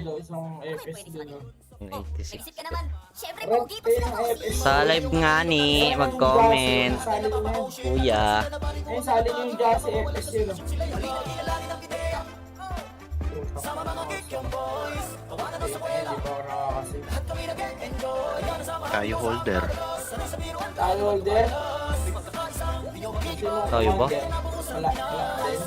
daw isang FS dun. Oh. Yung 86. Naisip ka naman. Siyempre, Red, pogi pa kayo sila ng boss. FS. Sa live nga ni, mag-comment. Sali nyo na yun. Kuya. Ayun, sali nyo yung Jazzy FS yun. Oh. Hindi pa ako nakakasip. Tayo holder. Tayo holder. Tayo ba? Wala din.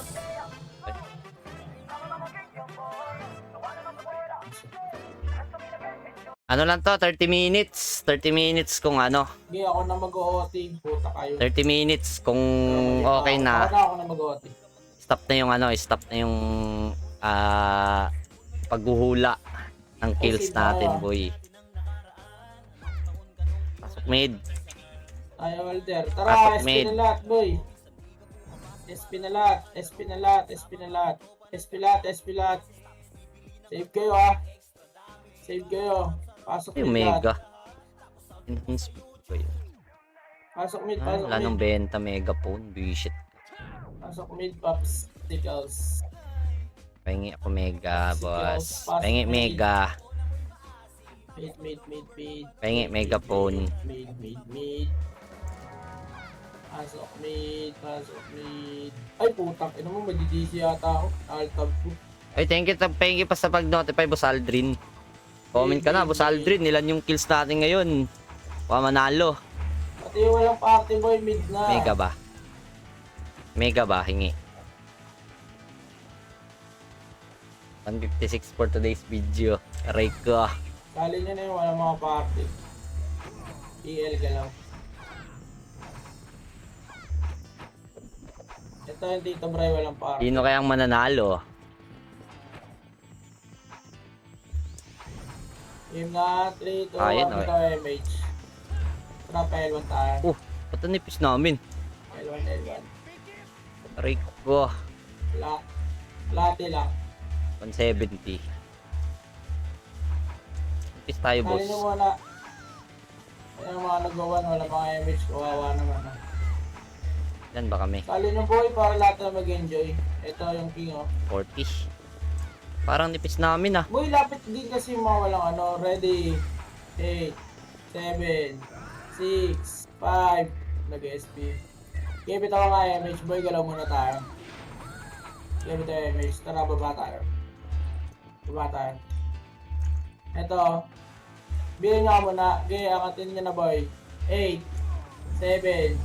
Ano lang to, 30 minutes. 30 minutes kung ano. Hindi ako na mag-OT. Puta kayo. 30 minutes kung okay na. Ako na mag-OT. Stop na yung ano, stop na yung paghuhula ng kills natin, boy. Pasok mid. Tayo holder. Tara, Pasok SP mid. na lahat, boy. SP na lahat. SP na lahat. SP na lahat. SP lahat. SP lahat. Save kayo, ah. Save kayo. Pasok Yung mid lahat. mega. Enhance boy. Pasok mid. Ah, Pasok wala mid. nang benta mega phone. Bullshit. Pasok mid, Pops. Tickles. Pahingi ako mega, boss. Pasok Pahingi mid. mega. Mid. Pahingi mega phone. Mid. Pasok mid. Ay, putang. Ino mo, madidisi yata ako. Alt-tab ko. Ay, thank you pa sa pag-notify, Boss Aldrin. Comment ka na, Boss Aldrin. Ilan yung kills natin ngayon? Baka manalo. Pati yung walang party boy, mid na. Mega ba? Mega ba? Hingi. 156 for today's video. Aray ko. Kali nyo na yung walang mga party. EL ka lang. Ito yung Tito Bray, walang party. Sino kayang mananalo? Game na 3, 2, 1, Ayun, ito MH. Trap L1 tayo. Ba't ang nipis namin? L1. Aray ko. Lati lang. 170. Nipis tayo, Kali boss. nyo muna. Ayan mga nagawan, walang mga MH. Kawawa naman. Yan ba kami? Kali nyo boy, para lahat na mag-enjoy. Ito yung king oh. 40. Parang nipis namin ah. Boy, lapit din kasi yung mga walang ano. Ready. 8, 7, 6, 5. Nag-SP. Give it ako nga MH boy. Galaw muna tayo. Give it ako MH. Tara, baba tayo. Ito. Bilhin nyo muna. Okay, angatin nyo na boy. 8, 7,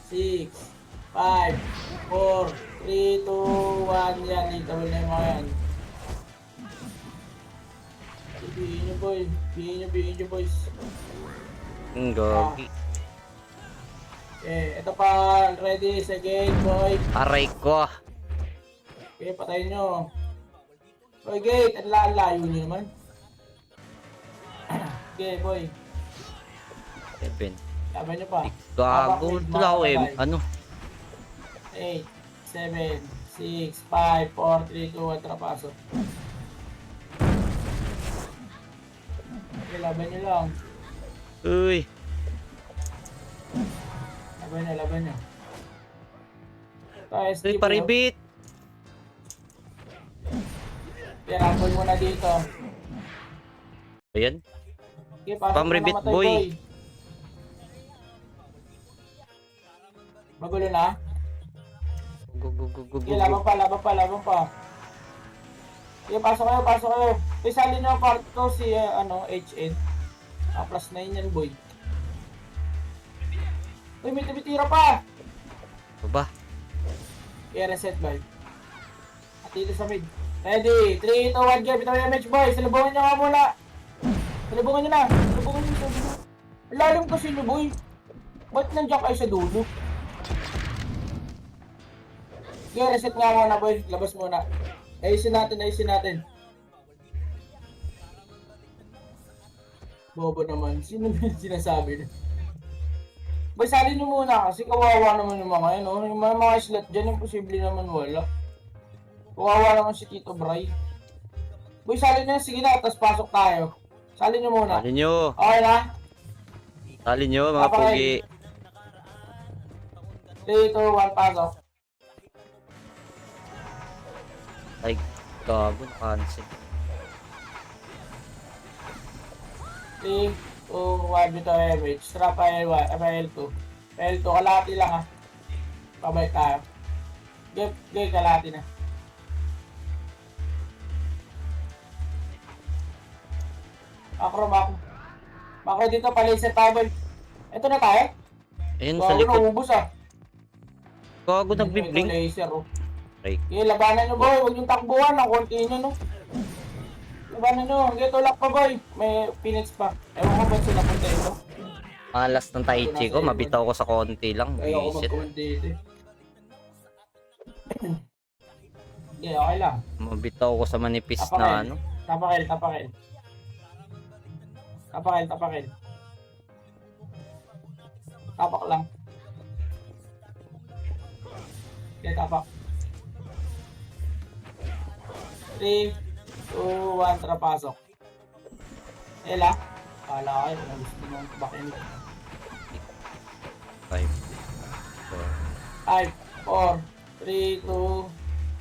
6, 5, 4, 3, 2, 1. Yan. Litable na yung mga yan. Bihin nyo boys. Ang gogi. Ito pa, ready, second, boy. Aray ko. Okay, patayin nyo. Boy, gate, ang layo nyo naman. Okay, boy. 7. Laban nyo pa. Gago. Wala ako eh. Ano? 8, 7, 6, 5, 4, 3, 2, 1, trapaso. Okay, laban nyo lang. Uy. Laban nyo. Tayo, Uy, skip nyo. paribit. Kaya rambol mo na dito. Ayan. Okay, pasok Pamribit, na namatay, boy. Magulo na? Go. Okay, laban pa. Okay, pasok kayo. Isali nyo ang part ko si, HN. Plus 9 yan, boy. Uy, may tumitira pa! Ano ba? Okay, reset, boy. At dito sa mid. Ready? 3, 2, 1, game. Ito yung match, boy. Salubungan nyo nga muna. Salubungan nyo na. Ang lalim kasi nyo, boy. Ba't nandiyan kayo sa dulo? Okay, reset nga muna, boy. Labas muna. Ayusin natin. Bobo naman. Sino sinasabi na? Boy, salin nyo muna kasi kawawa naman yung mga yun, no? Yung mga slot dyan, imposible naman wala. Kawawa naman si Tito Bray. Boy, salin nyo, sige na, tapos pasok tayo. Salin nyo muna. Tali nyo. Okay na? Tali nyo, mga Okay. pugi. 3, 2, 1, pasok. Ay, gago. Cancel. 3, 2, 1, dito MH. Tara pa L1, L2. L2, kalahati lang ah. Pabalik tayo. Game, kalahati na. Macro. Macro dito, pa-laser tayo boy. Ito na tayo. Ayun sa Bago likod. na ubus ah. Gago Ito, nagbiblink. laser oh. Right. Okay, labanan nyo boy, huwag yung takbuhan, ang konti nyo no. Labanan nyo, hindi tulak pa boy. May Phoenix pa. Ewan ko ba sila punta ito. Malas ng Taichi ko, mabitaw ko sa konti lang. Ayaw ko Visit. mag-comment dito eh. Hindi, okay lang. Mabitaw ko sa manipis Tapakil. na ano. Tapakil. Tapak lang. Okay, tapak. 3, 2, 1, tara pasok. Ela. Kala kayo kung gusto mong bakin. 5, 5, 4, 3, 2,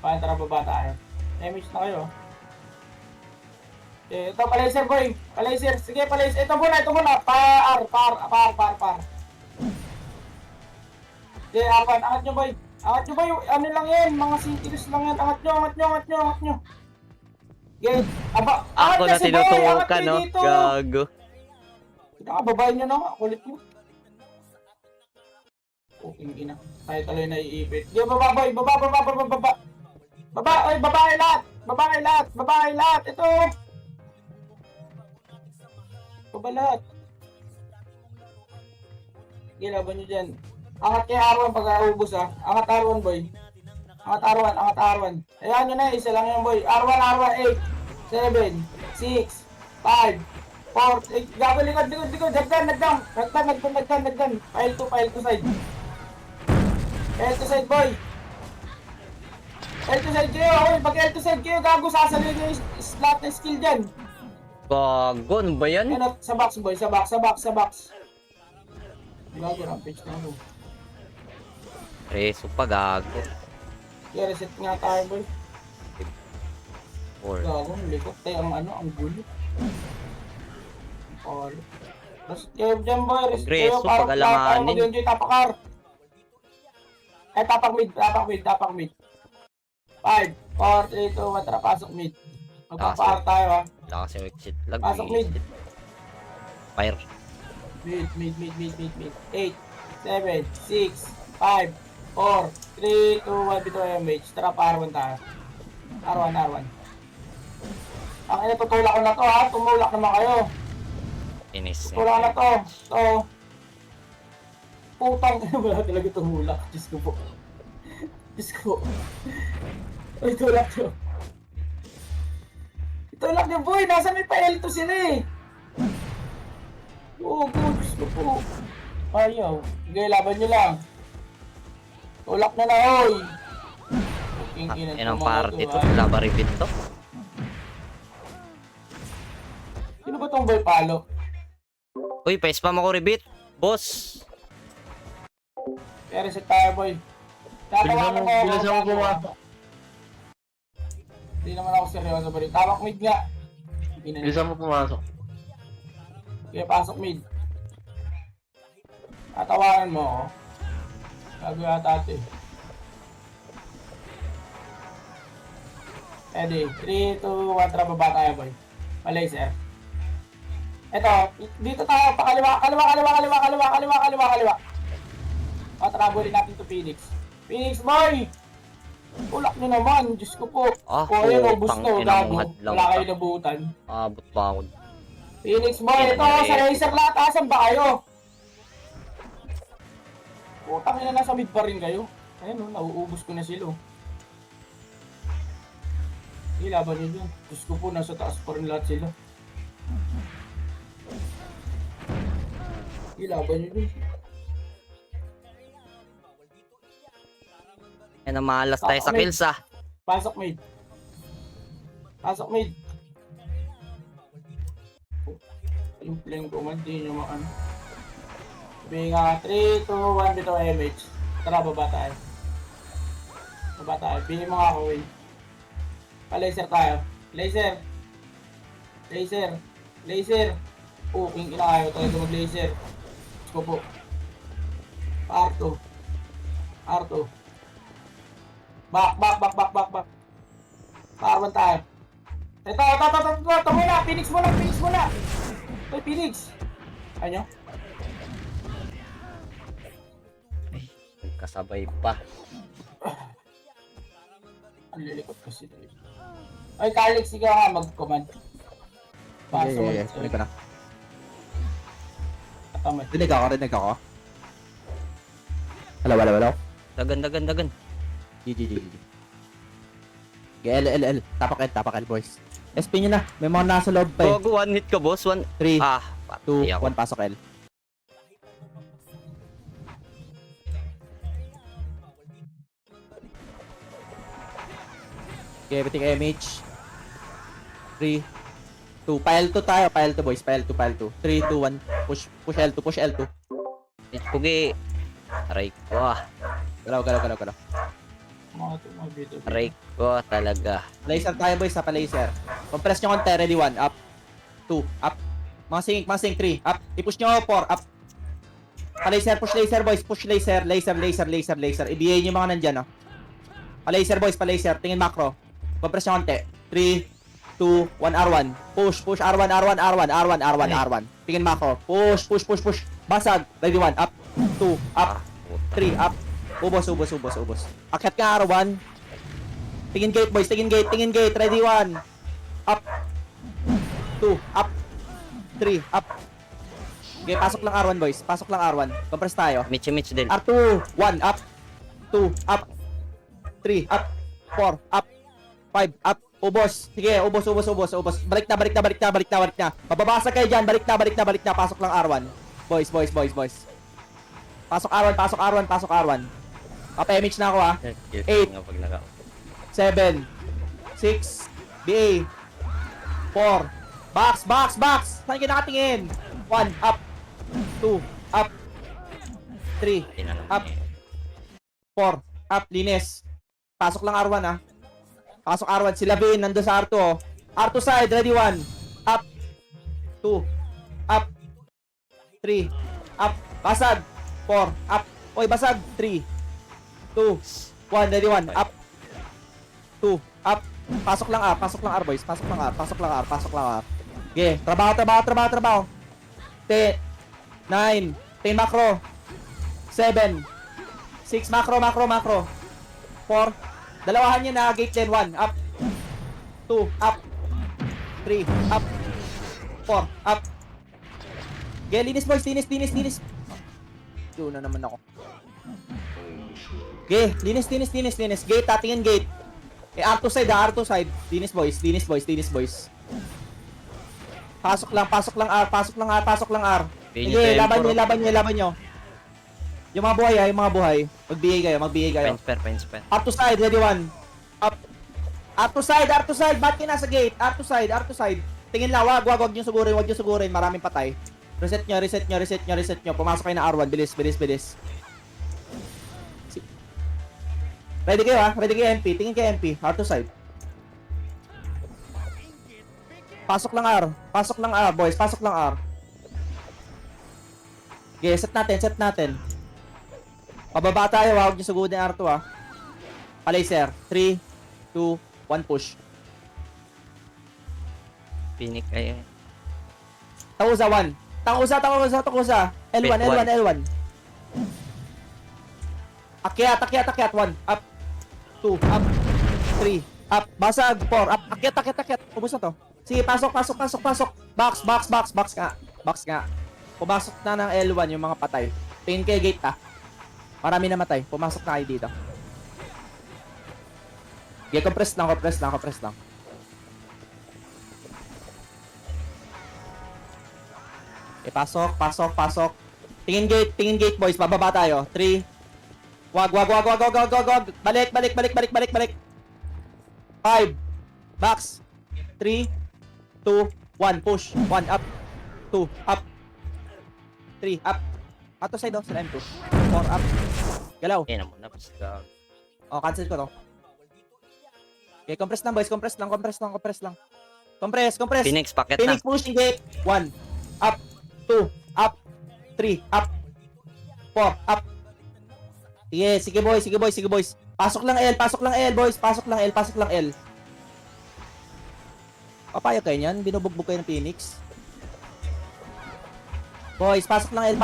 1, tara baba tayo. Damage na kayo. Okay, ito pa-laser boy. Pa-laser. Sige, pa-laser. Ito muna. Par. Okay, apan. Angat nyo boy. Ano lang yan. Mga cities lang yan. Angat nyo. Okay. Aba. Ako na tinutukan, no? Dito. Gago. Pinakababayin nyo na. Kulit mo. Okay, ina. Tayo tuloy na iipit. Okay, baba boy. Baba. Babae lahat. Ito. Baba lahat. Laban nyo dyan. Angat kay R1 pag aubos ah. Angat R1 boy. Angat R1. Ayan nyo na, isa lang yan boy. R1, 8, 7, 6, 5, 4, gago likod. Nagdam. File to side. File to side boy. File to side kayo. Oy, pag L to side kayo, gago sasalin nyo yung slot na skill dyan. Gago, ano ba yan? Ano, sa box boy, sa box. Gago, rampage na ako. Preso pa, gago. Kaya reset nga tayo boy. 4. Gago, likot tayo ang gulo. All. Reset kayo dyan boy, reset kayo. Agreso, Parang pag-alanganin. mag-enjoy tapakar. Tapak mid. 5, 4, 3, 2, 1, tara pasok mid. Magpapakar tayo ha. Wala kasi exit lag. Pasok mid. Fire. Mid. 8, 7, 6, 5, 4, 3, 2, 1, bito MH. Tara pa R1 tayo. R1. Ang ina, tutulak ko na to ha. Tumulak naman kayo. Inis. Tutulak na to. Putang ina, wala talaga tumulak. Diyos ko po. Ay, tulak to. Tulak niyo boy. Nasa may pa-L2 sila eh. Oo, Diyos ko po. Ayaw. Sige, laban nyo lang. Tulak na oy. Yan ang party to. Laba repeat to. Sino ba tong boy palo? Uy, pa-spam ako rebit. Boss. Kaya reset tayo boy. Tatawagan mo ako. Bilisan mo pumasok. Hindi naman ako seryoso ba rin. Tawak mid nga. Bilisan mo pumasok. Kaya pasok mid. Tatawagan mo ako. Gago yata ito eh. Ready? 3, 2, 1, tara baba tayo boy. Malaser. Eto, dito tayo, pakaliwa. Patrabulin natin to Phoenix. Phoenix boy! Ulak nyo naman, Diyos ko po. Ah, ayan o, boost putang to, ina gago. mong hadlang Wala ka. kayo nabutan. Abot pa ako. Phoenix boy, ito, sa Razer lahat, asan ba kayo? Putang ina, nasa mid pa rin kayo. Ayun o, nauubos ko na sila. Sige, laban nyo dun. Diyos ko po, nasa taas pa rin lahat sila. Sige, laban nyo dun. Yan ang malas tayo sa kills ah. Pasok mid. Yung plane ko man, di nyo makan. Sabi nga, 3, 2, 1, dito MH. Tara, baba tayo. Pili mo nga ako, Win. Pa-laser tayo. Laser. King inayo talaga mag-laser. Let's go po. Arto. Arto. Back. Parwan tayo. Ito muna. Phoenix muna. Ito, Phoenix. Ano? Kasabay pa. Ang lilikot kasi ito. Ay, Calix, ikaw nga mag-command. Paso mo. Kunin ko na. Katamad. Rinig ako. Hello. Dagan. GG. L. Tapak L, boys. SP nyo na. May mga nasa loob pa eh. Gogo, one hit ka, boss. 1. 3, Ah, 2, patay ako. 1, pasok L. Okay, everything MH. 3, 2, pile 2 tayo. Pile 2, boys. Pile 2. 3, 2, 1. Push L2. Pugi. Aray ko. Galaw. Mga ito, mga video. Aray ko talaga. Laser tayo, boys. Sa pa-laser. Compress nyo konti. Ready, 1. Up. 2. Up. Mga sing. 3. Up. I-push nyo. 4. Up. Pa-laser. Push laser, boys. Push laser. Laser. Ibigay nyo mga nandyan, oh. Pa-laser, boys. Pa-laser. Tingin macro. Compress nyo konti. 3, 2, 1, R1. Push. R1. Tingin macro. Push. Basag. Ready, 1. Up. 2. Up. 3. Up. Ubos. Akyat ka R1. Tingin gate, boys. Tingin gate. Ready, 1. Up. 2. Up. 3. Up. Okay, pasok lang R1, boys. Compress tayo. Mitch din. R2. 1. Up. 2. Up. 3. Up. 4. Up. 5. Up. Ubos. Sige, ubos. Balik na. Mababasag kayo dyan. Balik na. Pasok lang R1. Boys. Pasok R1. Papa-image na ako, ha. 8. 7. 6. BA. 4. Box. Saan kayo nakatingin? 1. Up. 2. Up. 3. Up. 4. Up. Linis. Pasok lang R1, ha. Pasok R1. Si Lavin, nandun sa R2, oh. R2 side. Ready, 1. Up. 2. Up. 3. Up. Basag. 4. Up. Oy, basag. 3. 2. 1. Ready, 1. Up. 2. Up. Pasok lang R, boys. Pasok lang R. Okay. Trabaho. 10. 9. 10 macro. 7. 6 macro. 4. Dalawahan nyo na. Gate din. 1. Up. 2. Up. 3. Up. 4. Up. Okay, linis, boys. Linis. Doon na naman ako. Okay, linis. Gate, tatingin gate. R2 side. Linis, boys. Pasok lang R. Sige, laban nyo. Yung mga buhay. Magbigay kayo. Fence per. R2 side, ready, 1. Up. R2 side. Ba't kayo nasa gate? R2 side. Tingin lang, wag nyo sugurin. Maraming patay. Reset nyo. Pumasok kayo na R1. Bilis. Ready kayo, ha? Ready kayo, MP. Tingin kayo, MP. R2 side. Pasok lang R, boys. Pasok lang R. Okay, set natin. Pababa tayo, huwag nyo sugod ng R2, ha. Palaser. 3, 2, 1, push. Pinik ay. Takusa 1. Takusa. L1. Akyat. 1. Up. 2. Up. 3. Up. Basag. 4. Up. Akyat. Ubus na to. Sige, pasok. Box nga. Pumasok na ng L1 yung mga patay. Tingin kayo gate, ha. Marami namatay. Pumasok na kayo dito. Okay, compress lang. Okay, pasok. Tingin gate, boys. Bababa tayo. 3. Wag. Balik. 5. Box. 3, 2, 1. Push. 1. Up. 2. Up. 3. Up. Ato side, oh. Sila M2. 4. Up. Galaw. Yan mo na. Basta. Oh, cancel ko to. Okay, compress lang, boys. Compress lang. Compress. Phoenix, packet na. Phoenix pushing gate. 1. up, 2, up, 3, up, 4, up. Sige boys, sige boys, sige boys. Pasok lang L, boys. Pasok lang L. Papayag kayo niyan, binubugbog kayo ng Phoenix. Boys, pasok lang L.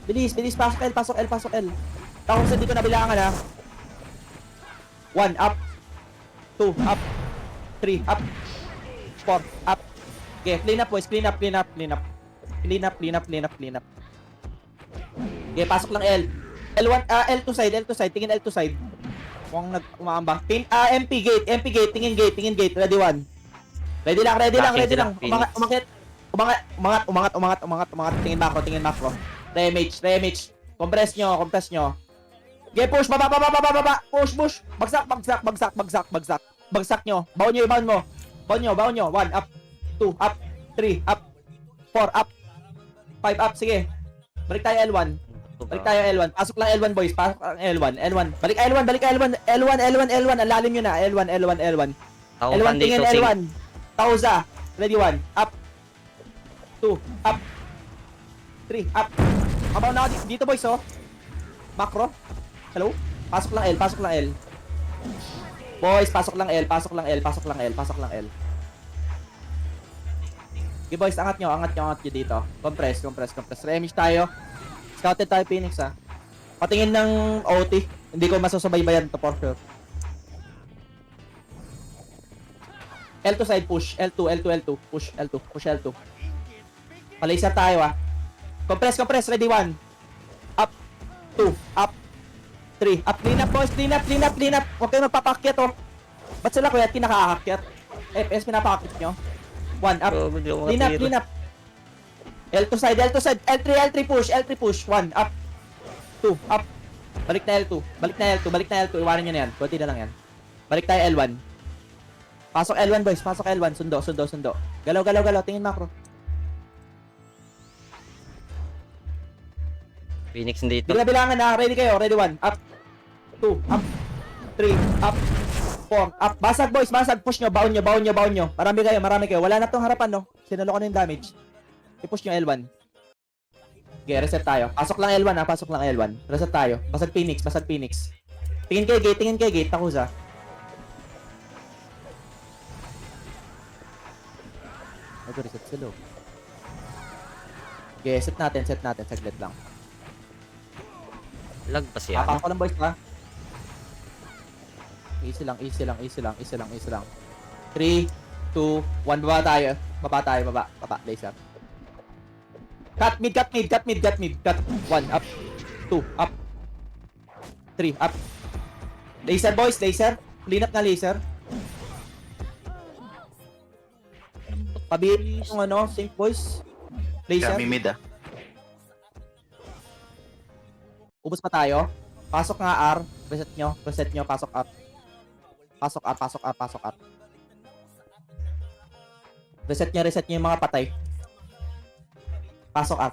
Bilis, pasok L. Tapos hindi ko nabilangan ha. 1, up, 2, up, 3, up, 4, up. Okay, clean up boys, clean up. Okay, pasok lang L. L1, L2 side, tingin L2 side. Mukhang umaambang. MP gate, tingin gate, ready 1. Ready lang. Umangat, tingin macro. Remage. Compress nyo. Okay, push, baba. Push. Bagsak nyo. Baon nyo. 1, up, 2, up, 3, up, 4, up, 5, up, sige. Balik tayo L1. Pasok lang L1 boys. Pasok lang L1. Balik L1. L1. Ang lalim nyo na. L1. L1 tingin L1. Tauza. Ready 1. Up. 2. Up. 3. Up. Kabaw na ako dito boys oh. Macro. Hello? Pasok lang L. Boys, pasok lang L. Okay boys, angat nyo dito. Compress. Remage tayo. Scouted tayo Phoenix ha. Patingin ng OT. Hindi ko masusubaybayan to for sure. L2 side push. L2. Push L2. Palaser tayo ha. Compress. Ready 1. Up. 2. Up. 3. Up. Clean up boys. Clean up. Huwag kayo magpapakyat oh. Ba't sila kuya kinakakakyat? FPS pinapakit nyo. 1. Up. Clean up. L2 side. L3 push. 1. Up. 2. Up. Balik na L2. Iwanan nyo na yan. Kunti na lang yan. Balik tayo L1. Pasok L1 boys. Sundo. Galaw. Tingin macro. Phoenix dito. Bilangan na. Ready kayo. Ready 1. Up. 2. Up. 3. Up. 4. Up. Basag boys. Push nyo. Baon nyo. Marami kayo. Wala na tong harapan no. Sinalo ko na yung damage. I-push nyo L1. Okay, reset tayo. Pasok lang L1 ha. Reset tayo. Basag Phoenix. Tingin kay gate. Takuza. Reset sila. Okay, set natin. Saglit lang. Lag pa siya. Pasok ko lang boys ha. Easy lang. 3, 2, 1. Baba tayo. Laser. Cut mid. 1, up. 2, up. 3, up. Laser boys. Clean up na laser. Pabi yung sync boys. Laser. Kami mid ah. Ubos pa tayo. Pasok nga R. Reset nyo. Pasok R. Reset nyo yung mga patay. Pasok R.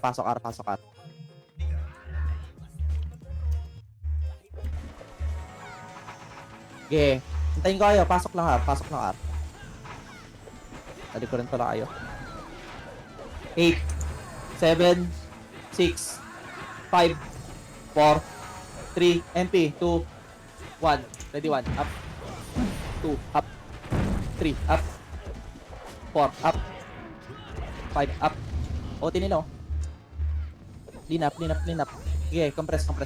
Okay. Hintayin ko kayo. Pasok lang R. Tadi ko rin pala kayo. 8, 7, 6, 5, 4, 3, MP, 2, 1. Ready 1. Up. 2, up. 3, up. 4, up. 5, up. OT nila oh. Clean up. Okay, compress. 6.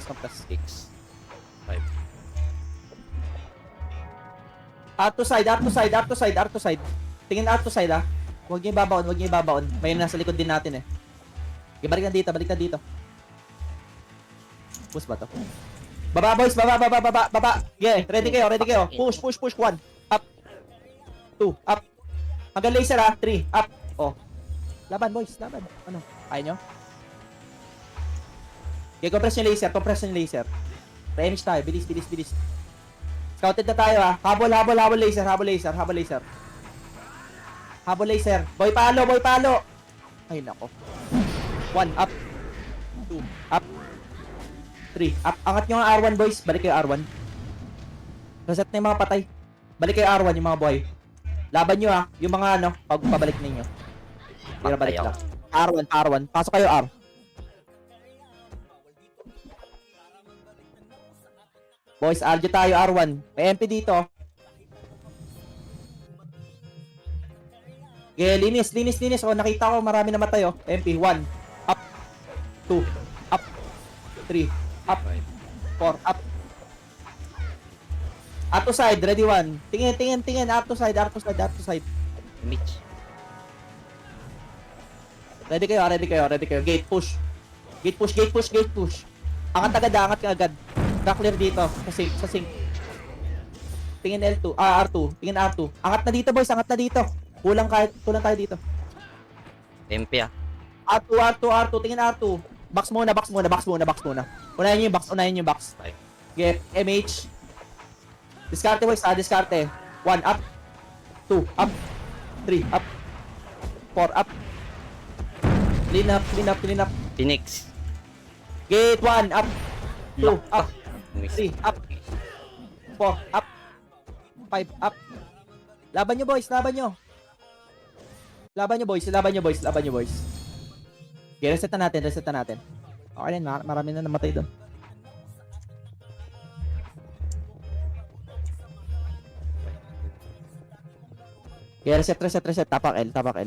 5. Up to side. Tingin up to side ah. Huwag niyo ibabaon. May nasa likod din natin eh. Okay, balik na dito. Push ba to? Baba boys, baba. Yeah, ready kayo. Push. 1. Up. 2. Up. Hanggang laser ah. 3. Up. Oh. Laban boys. Ano? Kaya nyo? Okay, compress yung laser. Range tayo. Bilis. Scouted na tayo ah. Habol laser. Boy palo. Ay nako. 1 up. 2 up. 3 up. Angat nyo ang R1 boys. Balik kayo R1. Reset na yung mga patay. Balik kayo R1 yung mga boy. Laban nyo yung mga pabalik ninyo. Tira balik Patay ako. lang. R1. Pasok kayo, R. Boys, RJ tayo, R1. May MP dito. Okay, linis. Oh, nakita ko, marami namatay, oh. MP, 1. Up. 2. Up. 3. Up. 4. Up. Up to side, ready 1. Tingin. Up to side. Mitch. Ready kayo. Gate push. Angat ka agad. Clear dito sa sink. Tingin L2, R2. Tingin R2. Angat na dito, boys. Kulang tayo dito. MP ah. R2. Tingin R2. Box muna. Unahin yung box. Okay. Get MH. Diskarte, boys. Diskarte. 1 up. 2 up. 3 up. 4 up. Clean up. Phoenix. Gate 1 up. 2 up. Miss. 3 up. 4 up. 5 up. Laban nyo, boys. Laban nyo, boys. Okay, reset na natin. Okay lang, marami na namatay doon. Okay, reset. Tapak L. Tapak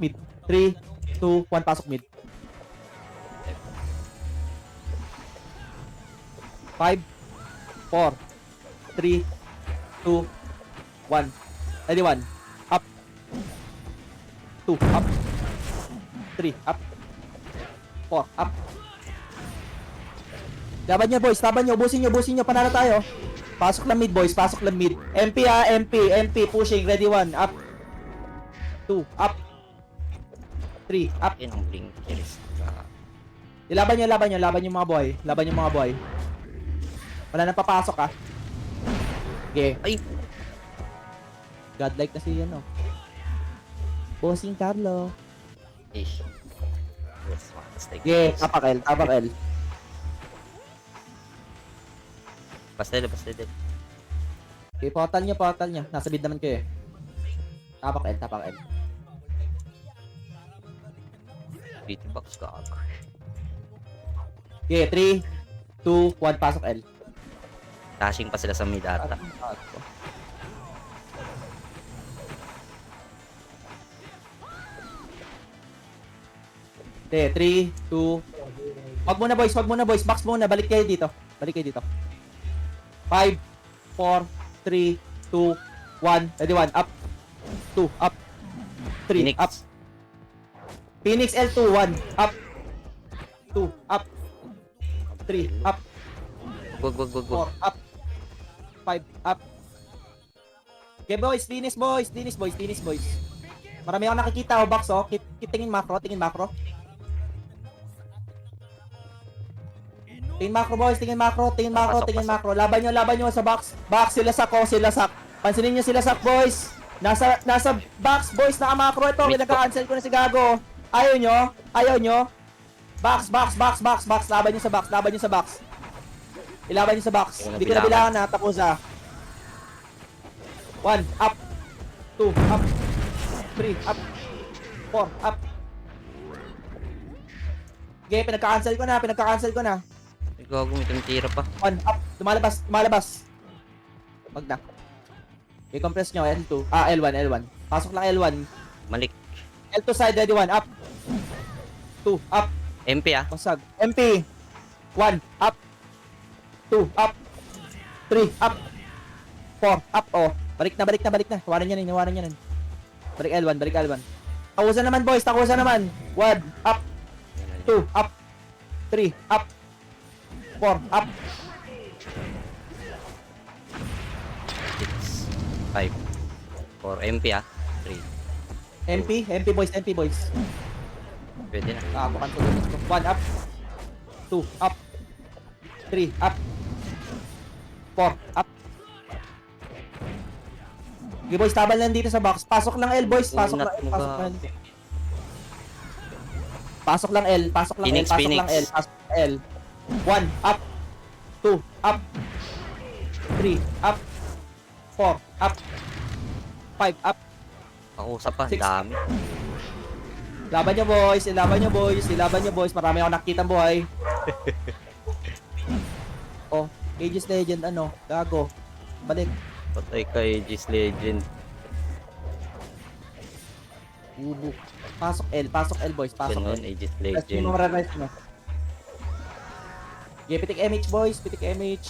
mid. 3, 2, 1, pasok mid. 5, 4, 3, 2, 1. Ready 1. Up. 2, up. 3, up. 4, up. Laban nyo, boys. Ubusin nyo. Panalo tayo. Pasok lang mid, boys. MP. Pushing. Ready 1. Up. 2, up. 3, up. Yan ang blinkers. Laban nyo mga boy. Wala nang papasok, ah. Okay. Ay! Godlike na si ano. Bossing Carlo. Ish. Yes, mistake. Okay, tapak L. Pastel. Okay, portal nyo. Nasa mid naman kayo eh. Tapak L. Beauty box ka ako. Okay, 3, 2, 1, pasok L. Dashing pa sila sa mid ata. Okay, 3, 2. Wag muna boys. Box muna. Balik kayo dito. 5, 4, 3, 2, 1. Ready 1. Up. 2, up. 3, Phoenix. up. Phoenix L2, 1. Up. 2, up. 3, up. Wag. 4, up. 5, up. Okay, boys. Linis, boys. Marami akong nakikita, oh, box, oh. Tingin macro. Tingin macro, boys. Tingin macro. Laban nyo sa box. Sila sak. Pansinin nyo sila sak, boys. Nasa box, boys. Naka-macro ito. Pinagka-cancel ko na si Gago. Ayaw nyo. Box. Laban nyo sa box. Ilaban nyo sa box. Hindi ko na bilangan na. Tapos 1, up. 2, up. 3, up. 4, up. Okay, pinagka-cancel ko na. Gago, may tumitira pa. 1, up. Lumalabas. Wag na. I-compress nyo, L2. L1. Pasok lang L1. Malik. L2 side, ready 1, up. 2, up. MP ah. Basag. MP. 1, up. 2, up. 3, up. 4, up, oh. Balik na. Tawanan nyo nun. Balik L1. Takusan naman, boys. 1, up. 2, up. 3, up. 4, up. 6, 5, 4, MP ah. 3. MP boys. Pwede na. Bukan ko. 1, up. 2, up. 3, up. 4, up. Okay, boys, tabal lang dito sa box. Pasok lang L, boys. Pasok lang L. Phoenix. 1, up. 2, up. 3, up. 4, up. 5, up. Pakusap pa, Six. dami. Laban nyo, boys. Ilaban nyo, boys. Ilaban nyo, boys. Marami ako nakikita buhay. Oh, Aegis Legend, ano? Gago. Balik. Patay ka, Aegis Legend. Ubo. Pasok L, boys. Pasok Ganun, L. Aegis Rest Legend. mo, rest mo. Okay, pitik MH, boys. Pitik MH.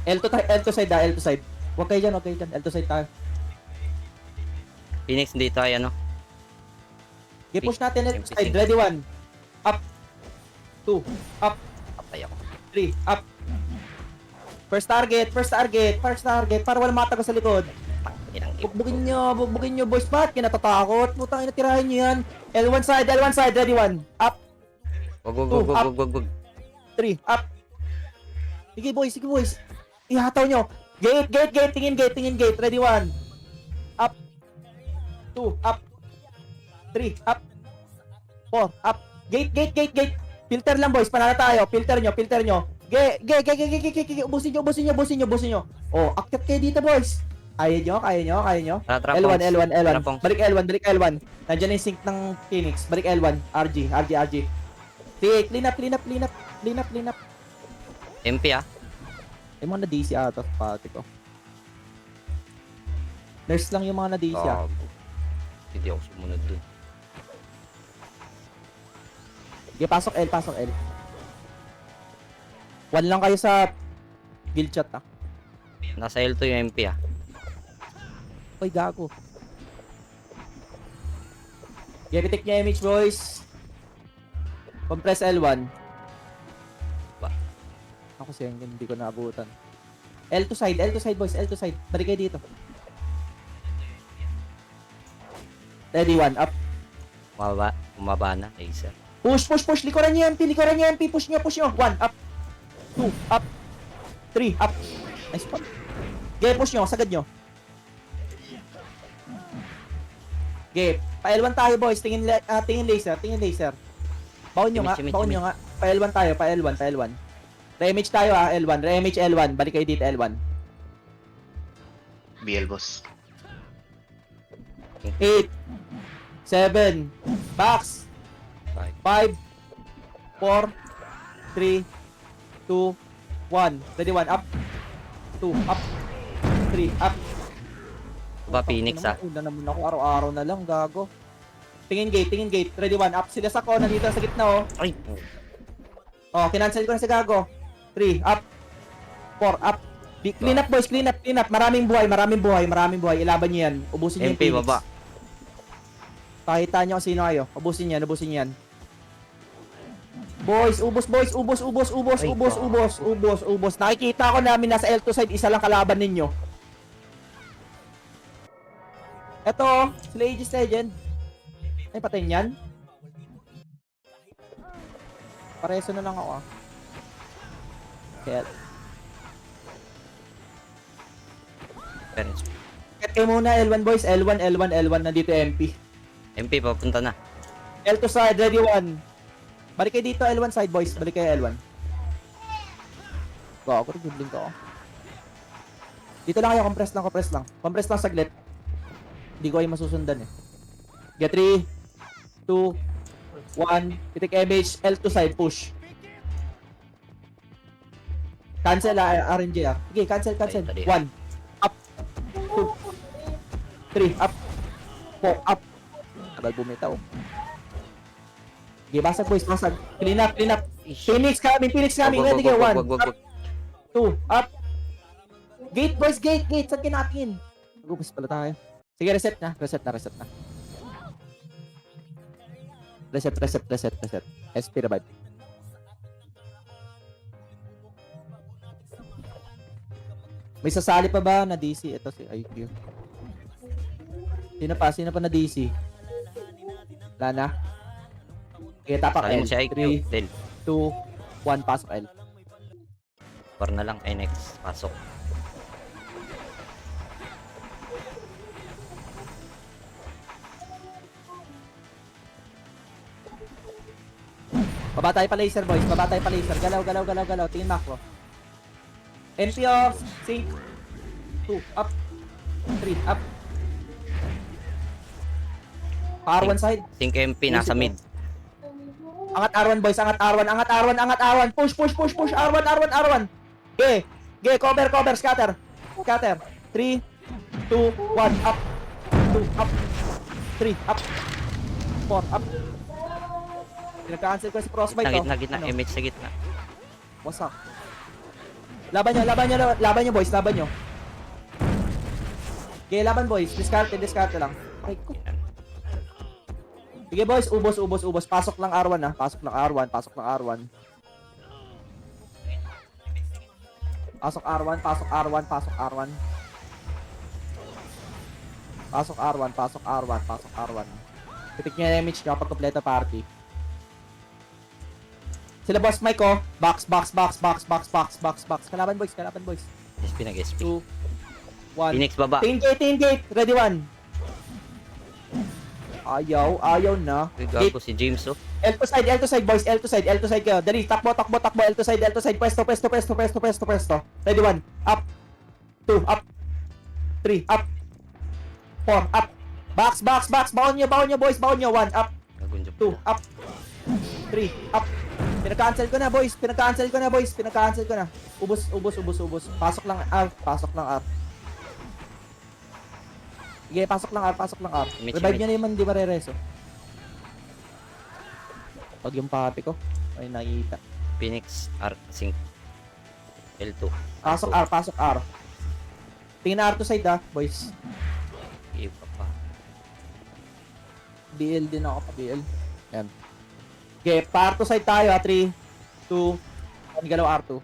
L to side, L to side. Huwag kayo dyan. L to side tayo. Phoenix, dito ay ano. Okay, push natin L to MP6. side. Ready, 1. Up. 2. Up. Patay ako. 3. Up. First target. Para wala matago sa likod. Inang Bugbugin nyo, boys. Ba't kinatatakot? Putang ina, tirahin nyo yan. L1 side, ready 1. Up. Wag. 3. Up. Sige, boys. Ihataw nyo. Gate. Tingin gate. Ready 1. Up. 2. Up. 3. Up. 4. Up. Gate. Filter lang, boys. Panalo tayo. Filter nyo. Gate. Ubusin nyo. Oh, akyat kayo dito, boys. Kaya nyo. Tara, L1. Trapong. Balik L1. Nandiyan na yung sync ng Phoenix. Balik L1. RG. Sige, clean up. MP ah. Yung mga na-DC ata, pati ko. Nurse lang yung mga na-DC ah. Hindi ako sumunod dun. Okay, pasok L. 1 lang kayo sa guild chat ah. Nasa L2 yung MP ah. Uy, gago. Okay, pitik niya image, boys. Compress L1. Ba? Ako siya, hindi ko naabutan. L to side, boys. Balik kayo dito. Ready, 1. Up. Bumaba na. Acer. Push. Likuran niyo MP. Push nyo. 1. Up. 2. Up. 3. Up. Nice one. Okay, push nyo. Sagad nyo. Okay. Pa L1 tayo, boys. Tingin laser. Baon nyo nga. Pa L1 tayo. Pa L1. Re-image tayo L1. Re-image L1. Balik kayo dito, L1. BL boss. 8. 7. Box. 5. 4. 3. 2. 1. Ready, 1. Up. 2. Up. 3. Up. Ba, Phoenix ah. Una naman ako. Araw-araw na lang. Gago. Tingin gate. Ready, 1. Up. Sila sa ko. Nandito sa gitna, oh. Ay! Oh, kinancel ko na sa gago. 3. Up. 4. Up. Clean up, boys. Clean up. Maraming buhay. Ilaban nyo yan. Ubusin nyo yung MP Phoenix. baba. Pakita nyo kung sino kayo. Ubusin yan. Boys. Nakikita ko namin nasa L2 side. Isa lang kalaban ninyo. Eto, sila Aegis Legend. Ay, patayin yan. Pareso na lang ako ah. Kaya, Parents. cut kayo muna L1 boys. L1. Nandito MP. MP, papunta na. L2 side, ready 1. Balik kayo dito L1 side boys. Balik kayo L1. Ako rin gibling ko. Dito lang kayo, compress lang. Compress lang saglit. Hindi ko kayo masusundan eh. Get 3, 2, 1. Pitik image, L2 side, push. Cancel RNG ah. Okay, cancel. Tadi. 1. Up. 2. 3. Up. 4. Up. Tagal bumitaw. Okay, basag boys, basag. Clean up. Phoenix coming. Ready go. 1. Up. 2. Up. Gate boys, gate. Saan kinatin? Mag-upis pala tayo. Sige, reset na. Reset na. SP revive. May sasali pa ba na DC? Ito si IQ. Sino pa na DC? Wala na. Okay, tapak Sali L. mo si IQ. 3, Del. 2, 1, pasok L. Par na lang. Ay, next. Pasok. Baba tayo pa laser boys. Galaw. Tingin macro. MP off. Sync. 2. Up. 3, up. R1 side. Think MP nasa mid. Angat R1 boys, angat R1, angat R1, angat R1. Push, push, push, push. R1, R1, R1. Ge, cover, cover, scatter. Scatter. 3, 2, 1, up. 2, up. 3, up. 4, up. Pinag-cancel ko si Frostbite. Gitna. Ano? Image sa gitna. Wasak. Laban nyo boys, laban nyo. Okay, laban boys. Discarte lang. Ay, ko. Sige boys, ubos. Pasok lang R1 ah. Pasok lang R1. Pasok R1. Pitik nyo yung image nyo kapag kompleto party. Sila boss Mike oh. Box. Kalaban boys. SP nag-SP. 2, 1. Phoenix baba. Team gate. Ready 1. Ayaw na. Uy, gago si James oh. L2 side boys. L2 side kayo. Dali, takbo. L2 side. Pwesto. Ready 1. Up. 2, up. 3, up. 4, up. Box. Baon nyo boys. 1, up. Gagun job 2, up. 3, up. Pinag-cancel ko na boys. Ubos. Pasok lang R. Sige, pasok lang R. Revive nyo na yung di marereso. Pag yung papi ko, ay nakikita. Phoenix R5 L2. Pasok R. Tingin na R2 side ah, boys. Iba pa. BL din ako pa, BL. Yan. Okay, pa R2 side tayo ah. 3, 2, 1, galaw R2.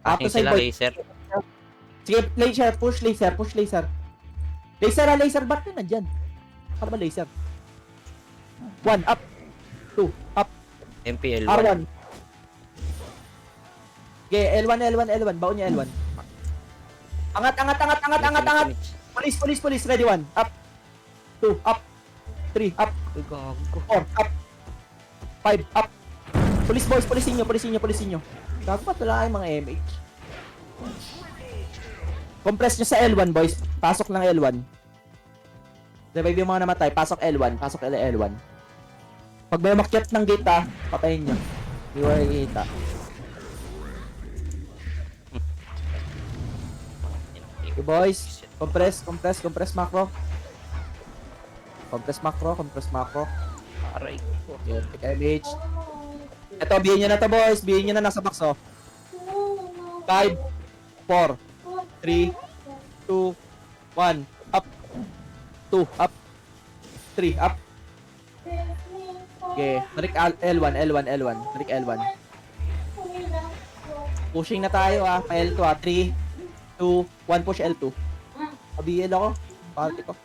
Passing R2 side sila boys. laser. Sige, push laser. Laser, ba't na nandyan? Ano ba laser? 1, up. 2, up. MP L1. R1. Okay, L1. Baon niya L1. Angat. Police. Ready 1. Up. 2, up. 3, up. Uy, gago. 4, up. 5, up. Police boys, polisin nyo. Gago pa wala kayong mga MH. Compress nyo sa L1 boys. Pasok lang L1. Revive yung mga namatay. Pasok L1. Pag may umakyat ng gate ha, patayin nyo. Hindi wala kita. Okay boys. Compress macro. Aray. Okay, pick MH. Ito, bihin nyo na to boys. Nasa box oh. 5, 4, 3, 2, 1, up. 2, up. 3, up. Okay, balik L1. Balik L1. Pushing na tayo ah. Pa L2 ah. 3, 2, 1, push L2. BL ako. Party ko.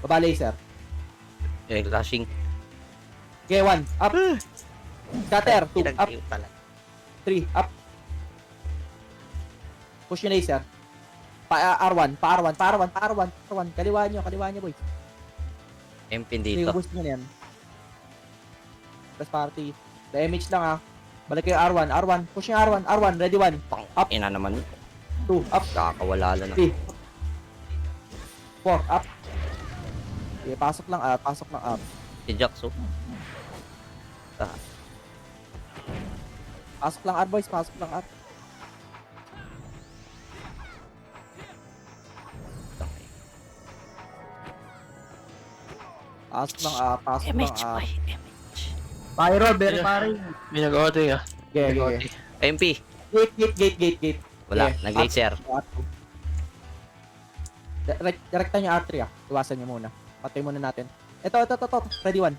Baba laser. Flashing. Okay, 1, up. Scatter, 2, up. Pinag-iw talaga. 3, up. Push yung laser. R1. Kaliwa nyo, boy. MP Sige, dito. boost nyo na yan. Press party. Damage lang ah. Balik kayo R1. Push yung R1. Ready 1. Up. Ina naman. 2, up. Kakawala lang. 3. 4, up. Okay, pasok lang up. Si Jax oh. Pasok lang R, boys. Pasok lang R. MH. Pyro, very pare. May nag-auto ah. Okay. MP. Gate. Wala. Okay. Nag-laser. Direkta nyo R3 ah. Iwasan nyo muna. Patay muna natin. Ito. Ready 1.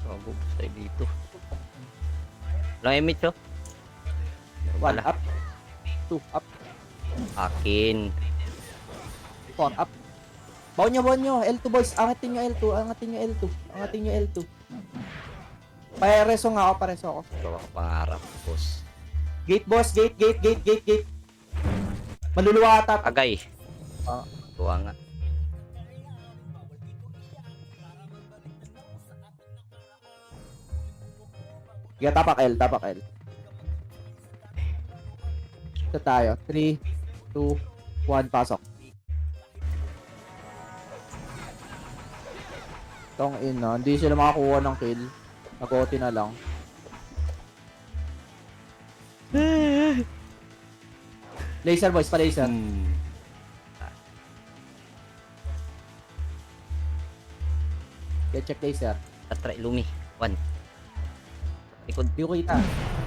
Gago. Stay dito. Lang MH oh. 1, up. 2, up. Akin. 4, up. Baon nyo. L2 boys. Angatin nyo L2. Pareso ako. Gawa ko pangarap. Boss. Gate boss. Gate. Maluluwa ata. Agay. Ah. Gawa nga. Sige, tapak L, tapak L. Ito tayo. 3, 2, 1, pasok. Tong ina, hindi sila makakuha ng kill. Nag-OT na lang. Laser boys, pa laser. Check laser. Tatry, Lumi. 1. Likod. Di ko kita.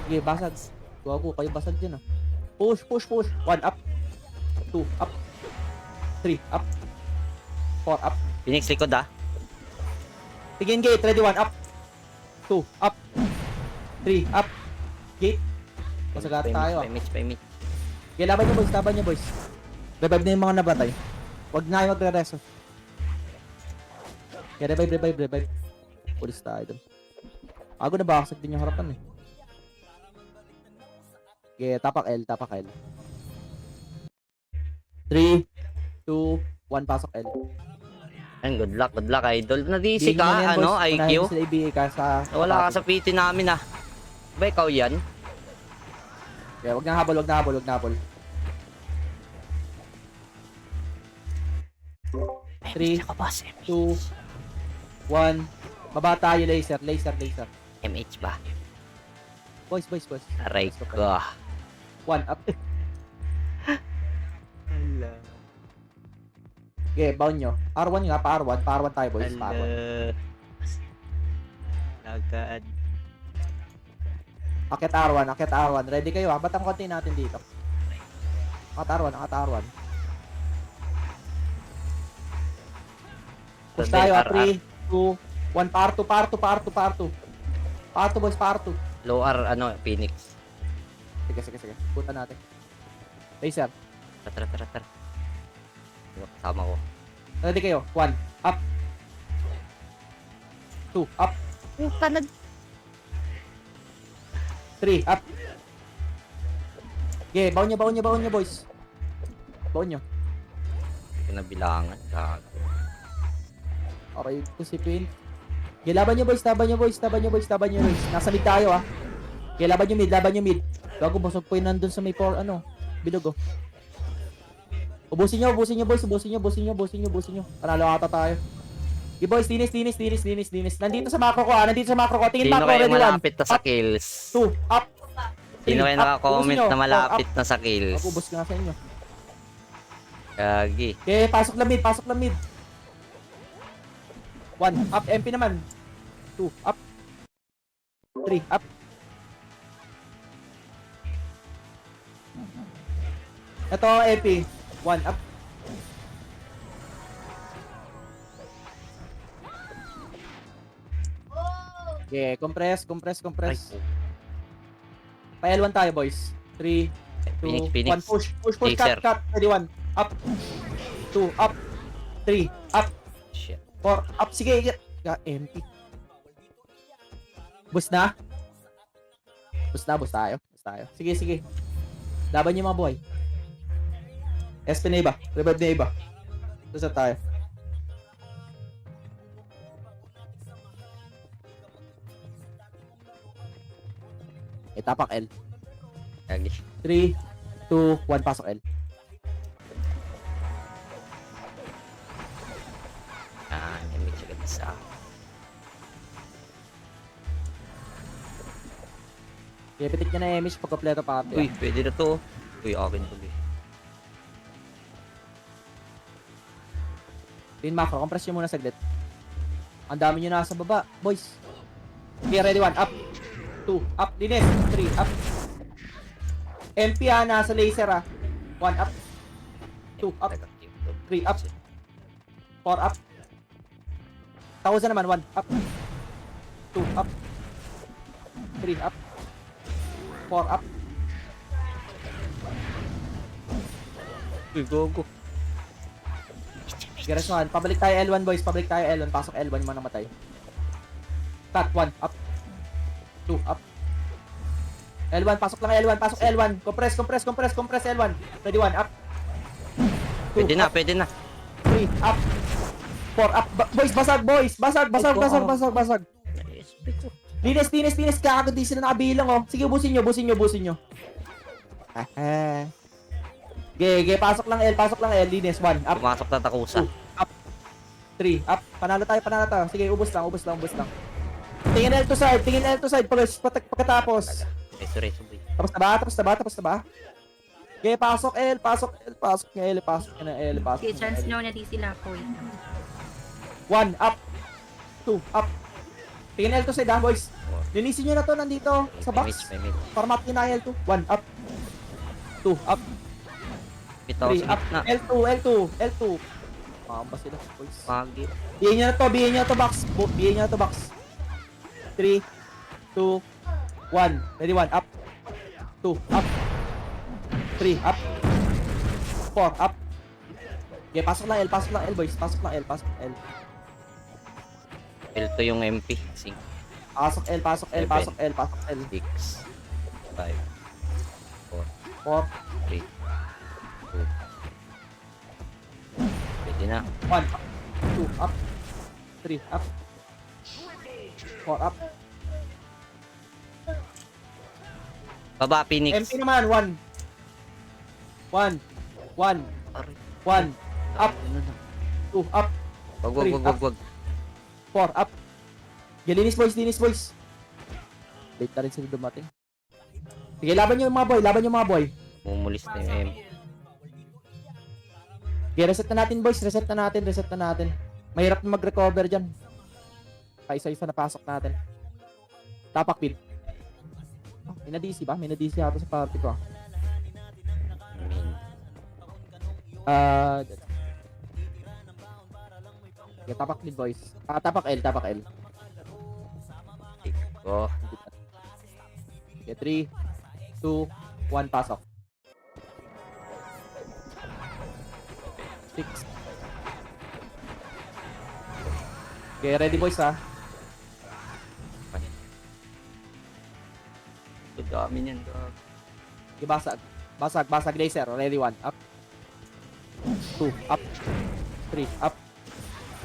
Sige, basag. Gago, kayo basag dyan ah. Push, push, push. 1 up. 2 up. 3 up. 4 up. Phoenix, likod ah. Tingin gate, ready 1 up. 2 up. 3 up. Gate. Masagat tayo ah. Pimage. Okay, laban nyo boys, laban nyo boys. Revive na yung mga nabatay. Huwag na yung magre-reso. Okay, revive. Pulis tayo dun. Ako na bakasag din yung harapan eh. Okay, tapak L. 3, 2, 1, pasok L. Ayun, good luck, idol. Nadisi Bigyan nyo na yan, ka, ano, boys. Unahin IQ? mo sila ibigay ka sa... Wala ka sa PT namin ah. Ba, ikaw yan? Okay, wag na habol. 3, 2, 1. Baba tayo, laser. MH ba? Boys. Aray ko. 1 up. Okay, bound nyo. R1 nga, pa-R1 tayo boys, pa-R1. Agad. Akit R1. Ready kayo ha? Ba't ang konti natin dito? Akit R1. Push tayo ha? 3, 2, 1, par 2. Par 2 boys, par 2. Low R, ano, Phoenix. Sige. Puta natin. Laser. Tara. Kasama ko. Ready kayo? 1, up. 2, up. Puta, 3, up. Okay, baon nyo boys. Baon nyo. Pinabilangan. Gago. Okay, kusipin. Okay, laban nyo boys. Nasa mid tayo ah. Okay, laban nyo mid. Gago, busog po yun nandun sa may bilog oh. Ubusin nyo boys. Panalo ata tayo. Okay boys, tinis. Nandito sa macro ko. Tingin Sino macro, kayo ready 1. malapit na sa kills? 2, up. Sino kayo 3, up. naka-comment Ubusin nyo. na malapit 4, up. na sa kills? Ubus nga sa inyo. Gagi. Okay, pasok lang mid. 1, up, MP naman. 2, up. 3, up. Ito, MP. 1, up. Okay, compress. Pa L1 tayo, boys. 3, 2, Phoenix. 1, push, Laser. cut. Ready, 1, up. 2, up. 3, up. Shit. 4, up. Sige, MP. Boost na? Boost tayo. Sige. Laban niyo mga boy. SP na iba. Revive na iba. Basta tayo. Tapak L. Gagi. 3, 2, 1, pasok L. May agad sa... Pipitik niya na Emish pag kompleto pa. Uy, pwede na to. Uy, akin to. Din macro, compress nyo muna saglit. Ang dami nyo nasa baba, boys. Okay, ready 1, up. 2, up. Dinis, 3, up. MP nasa laser 1, up. 2, up. 3, up. 4, up. 1,000 naman, 1, up. 2, up. 3, up. 4, up. Uy, go. Giras 1, pabalik tayo L1 boys, pasok L1 yung mga namatay. Cut 1, up. 2, up. L1, pasok L1. Compress L1. Ready 1, up. 2, Pwede na. 3, up. 4, up. Boys, basag. Linis. Kagod di sila nakabilang, oh. Sige, ubusin nyo. Ge, pasok lang L. Linis, 1, up, Pumasok na takusa. 3, up. Panalo tayo. Sige, ubos lang. Tingin L to side. Pagkatapos. Sorry. Tapos na ba? Ge, pasok L. Pasok na L. Okay, chance nyo na di sila po. 1, up. 2, up. Tingin L to side, ha, boys. Linisin nyo na to, nandito, sa box. May mid. Para matin na L2. 1, up. 2, up. Bitaw 3, sa up. gitna. L2. Mamba sila, boys. Pagi. Bihin nyo na to, box. 3, 2, 1. Ready, 1, up. 2, up. 3, up. 4, up. Okay, pasok lang L, boys. Pasok lang L. L2 yung MP. 5, Pasok L. 6, 5, 4, 3, 2. Pwede na. 1, up. 2, up. 3, up. 4, up. Baba, Phoenix. MP naman, 1. 1, Aray. 1, up. Ano na? 2, up. Wag. 4, up. Linis, boys. Late na rin sila dumating. Sige, laban nyo yung mga boy. Mumulis na yung MP. Okay, reset na natin, boys. Reset na natin. Mahirap na mag-recover dyan. Paisa-isa na pasok natin. Tapak pin. May na-DC ba? May na-DC ata sa party ko. Okay, tapak mid, boys. Tapak L. Go. Okay, 3, 2, 1, pasok. 6. Okay, ready, boys, ha? Ang dami niyan, dog. Okay, basag, laser. Ready, 1, up. 2, up. 3, up.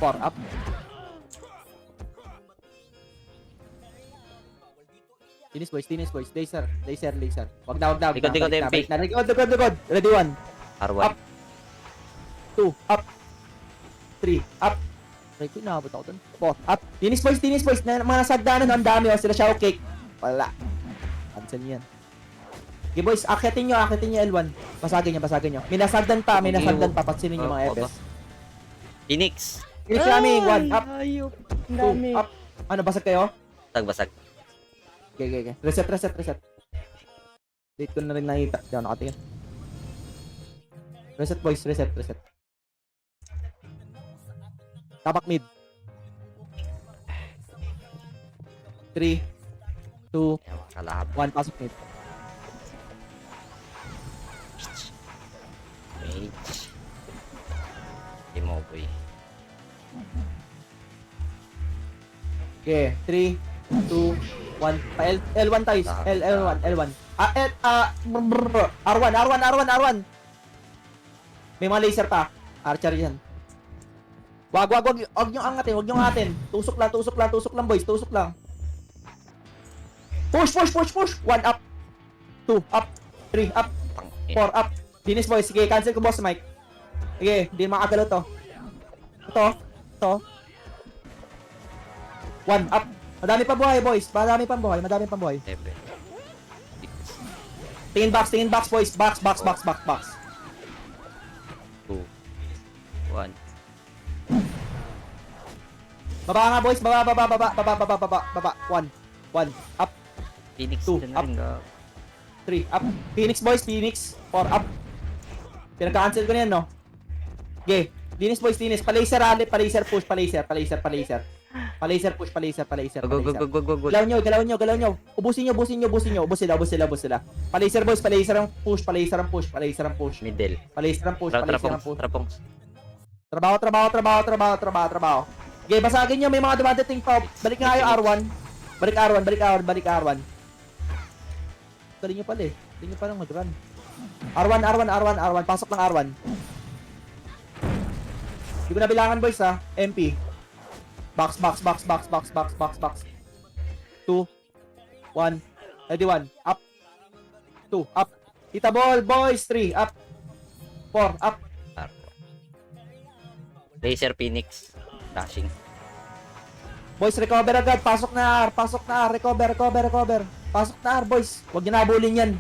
4, up. Tinis, boys. Laser. Wag na. Likod, MP. Likod. Ready, 1. R1. Up. 2, up. 3, up. Try ko, inaabot ako dun. 4, up. Tinis, boys. Mga nasagdanan, ang dami, oh. Sila shower cake. Wala. Cancel yan. Okay, boys, akitin nyo L1. Basagin nyo. May nasagdan pa. Patsinin nyo mga FS. Phoenix. Tinis namin, 1, up. Ayop. 2, up. Ano, basag kayo? Basag. Okay. Reset. Date ko na rin nakita. Diyan nakatingin. Reset, boys. Reset. Tapak mid. 3, 2, Kalahap. 1. Pasok mid. Mage. Demoboy. Okay. 3, 2, 1. L1 tayo. L1. R1. May mga laser pa. Archer yan. Wag nyo angatin. Tusok lang, boys. Push. 1 up. 2 up. 3 up. 4 up. Dinis, boys. Sige, cancel ko, boss Mike. Sige, hindi makakagalaw to. Ito. 1 up. Madami pa buhay, boys. Madami pang buhay. 7. 6. Tingin box, boys. Box. 2. 1. Baba nga, boys. Baba. 1. Up. Phoenix 2 na rin, up. 3 up. Phoenix, boys. 4 up. Pinagka-cancel ko na yan, no? Okay. Dinis, boys. Palaser, push. Palaser push. Go. Galaw nyo. Ubusin nyo. Ubus sila. Palaser, boys. Palaser ang push. Middle. Palaser ang push. Trapong. Trabaho. Okay, basagin nyo. May mga dumadating pa. Balik nga kayo, R1. Balik R1. Galing nyo pala eh. Galing nyo palang mag-run. R1. Pasok lang R1. Hindi ko na bilangan, boys, ha. MP. Box. 2, 1. Ready, 1. Up. 2, up. Tita ball, boys. 3, up. 4, up. Laser Phoenix. Dashing. Boys, recover agad. Pasok na R. Pasok na R. Recover, recover, recover. Pasok na R, boys. Huwag niyo nabulin yan.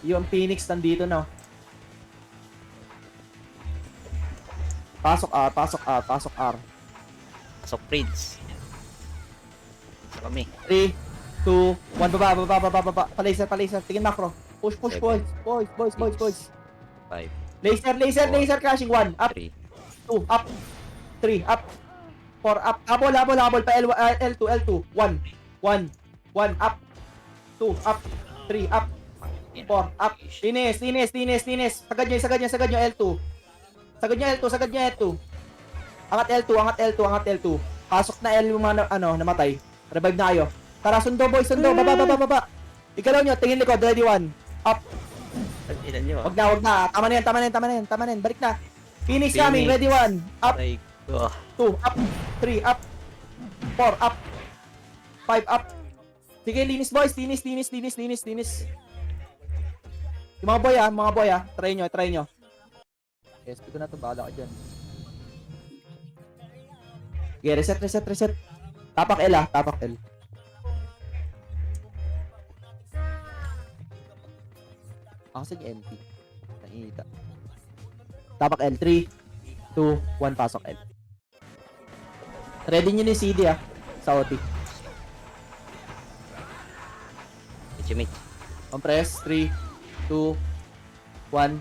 Yung Phoenix nandito na. Pasok R, pasok R, pasok R. Pasok Prince. Sa kami. 3, 2, 1. Baba, baba, baba, baba. Palaser, palaser. Tingin macro. Push, push, boys. Boys, boys, boys, boys. 5, Laser, laser, laser. Crashing. 1, up. 3, 2, up. 3, up. 4, up. Habol, habol, habol. Pa L2, L2. 1, 1, 1, up. 2, up. 3, up. 4, up. Linis, linis, linis, linis. Sagad nyo, sagad nyo, sagad nyo, L2. Sagad nyo, L2, sagad nyo, L2. Angat L2, angat L2, angat L2. Pasok na L yung mga namatay. Revive na kayo. Tara, sundo, boys, sundo. Baba, baba, baba. Ikalaw nyo, tingin likod. Ready, 1. Up. Ilan nyo? Wag na, wag na. Tama na yan, tama na yan, tama na yan, tama na yan. Balik na. Phoenix Phoenix. coming. Ready, 1. Up. Aray ko. 2, up. 3, up. 4, up. 5, up. Sige, linis boys. Linis, linis, linis, linis, linis. Yung mga boy ah. Try nyo, try nyo. SP ko na to, bahala ka dyan. Okay, reset, reset, reset. Tapak L ah, tapak L. Ako sa MP. Nakikita. Tapak L, 3, 2, 1, pasok L. Ready nyo ni CD ah, sa OT. Mitch. Compress, 3, 2, 1.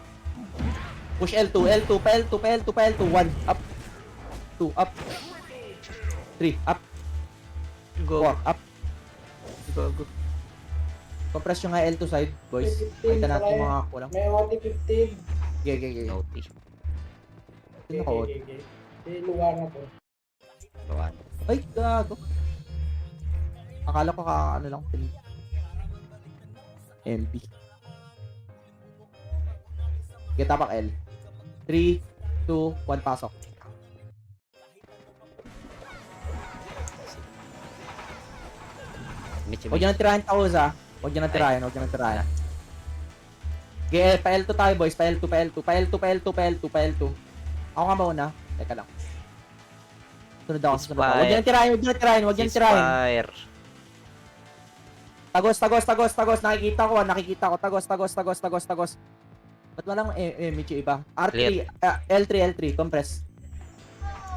Push L2, L2, pa L2, pa L2, pa L2, 1, up. 2, up. 3, up. Go. 4, up. Go, go. Compress yung nga L2 side, boys. Kita natin yung mga kulang. May OT 15. Okay, okay, okay. Naughty. Sino ka OT? Lugar na to. Gawan. Ay, gago. Akala ko ano lang, MP. Okay, tapak L. 3, 2, 1, pasok. Mitch. Huwag nyo nang tirahin taos ah. Huwag nyo nang tirahin, huwag nyo nang tirahin. Okay, pa L2 tayo boys, pa L2, pa L2, pa L2, pa L2, pa L2, pa L2. Ako nga mauna. Teka lang. Sunod ako, sunod ako. Huwag nyo nang tirahin, huwag nyo nang tirahin, huwag nyo nang tirahin. Fire. Tagos, tagos, tagos, tagos. Nakikita ko, nakikita ko. Tagos, tagos, tagos, tagos, tagos. Ba't walang medyo iba? R3, Clear. L3, L3, compress.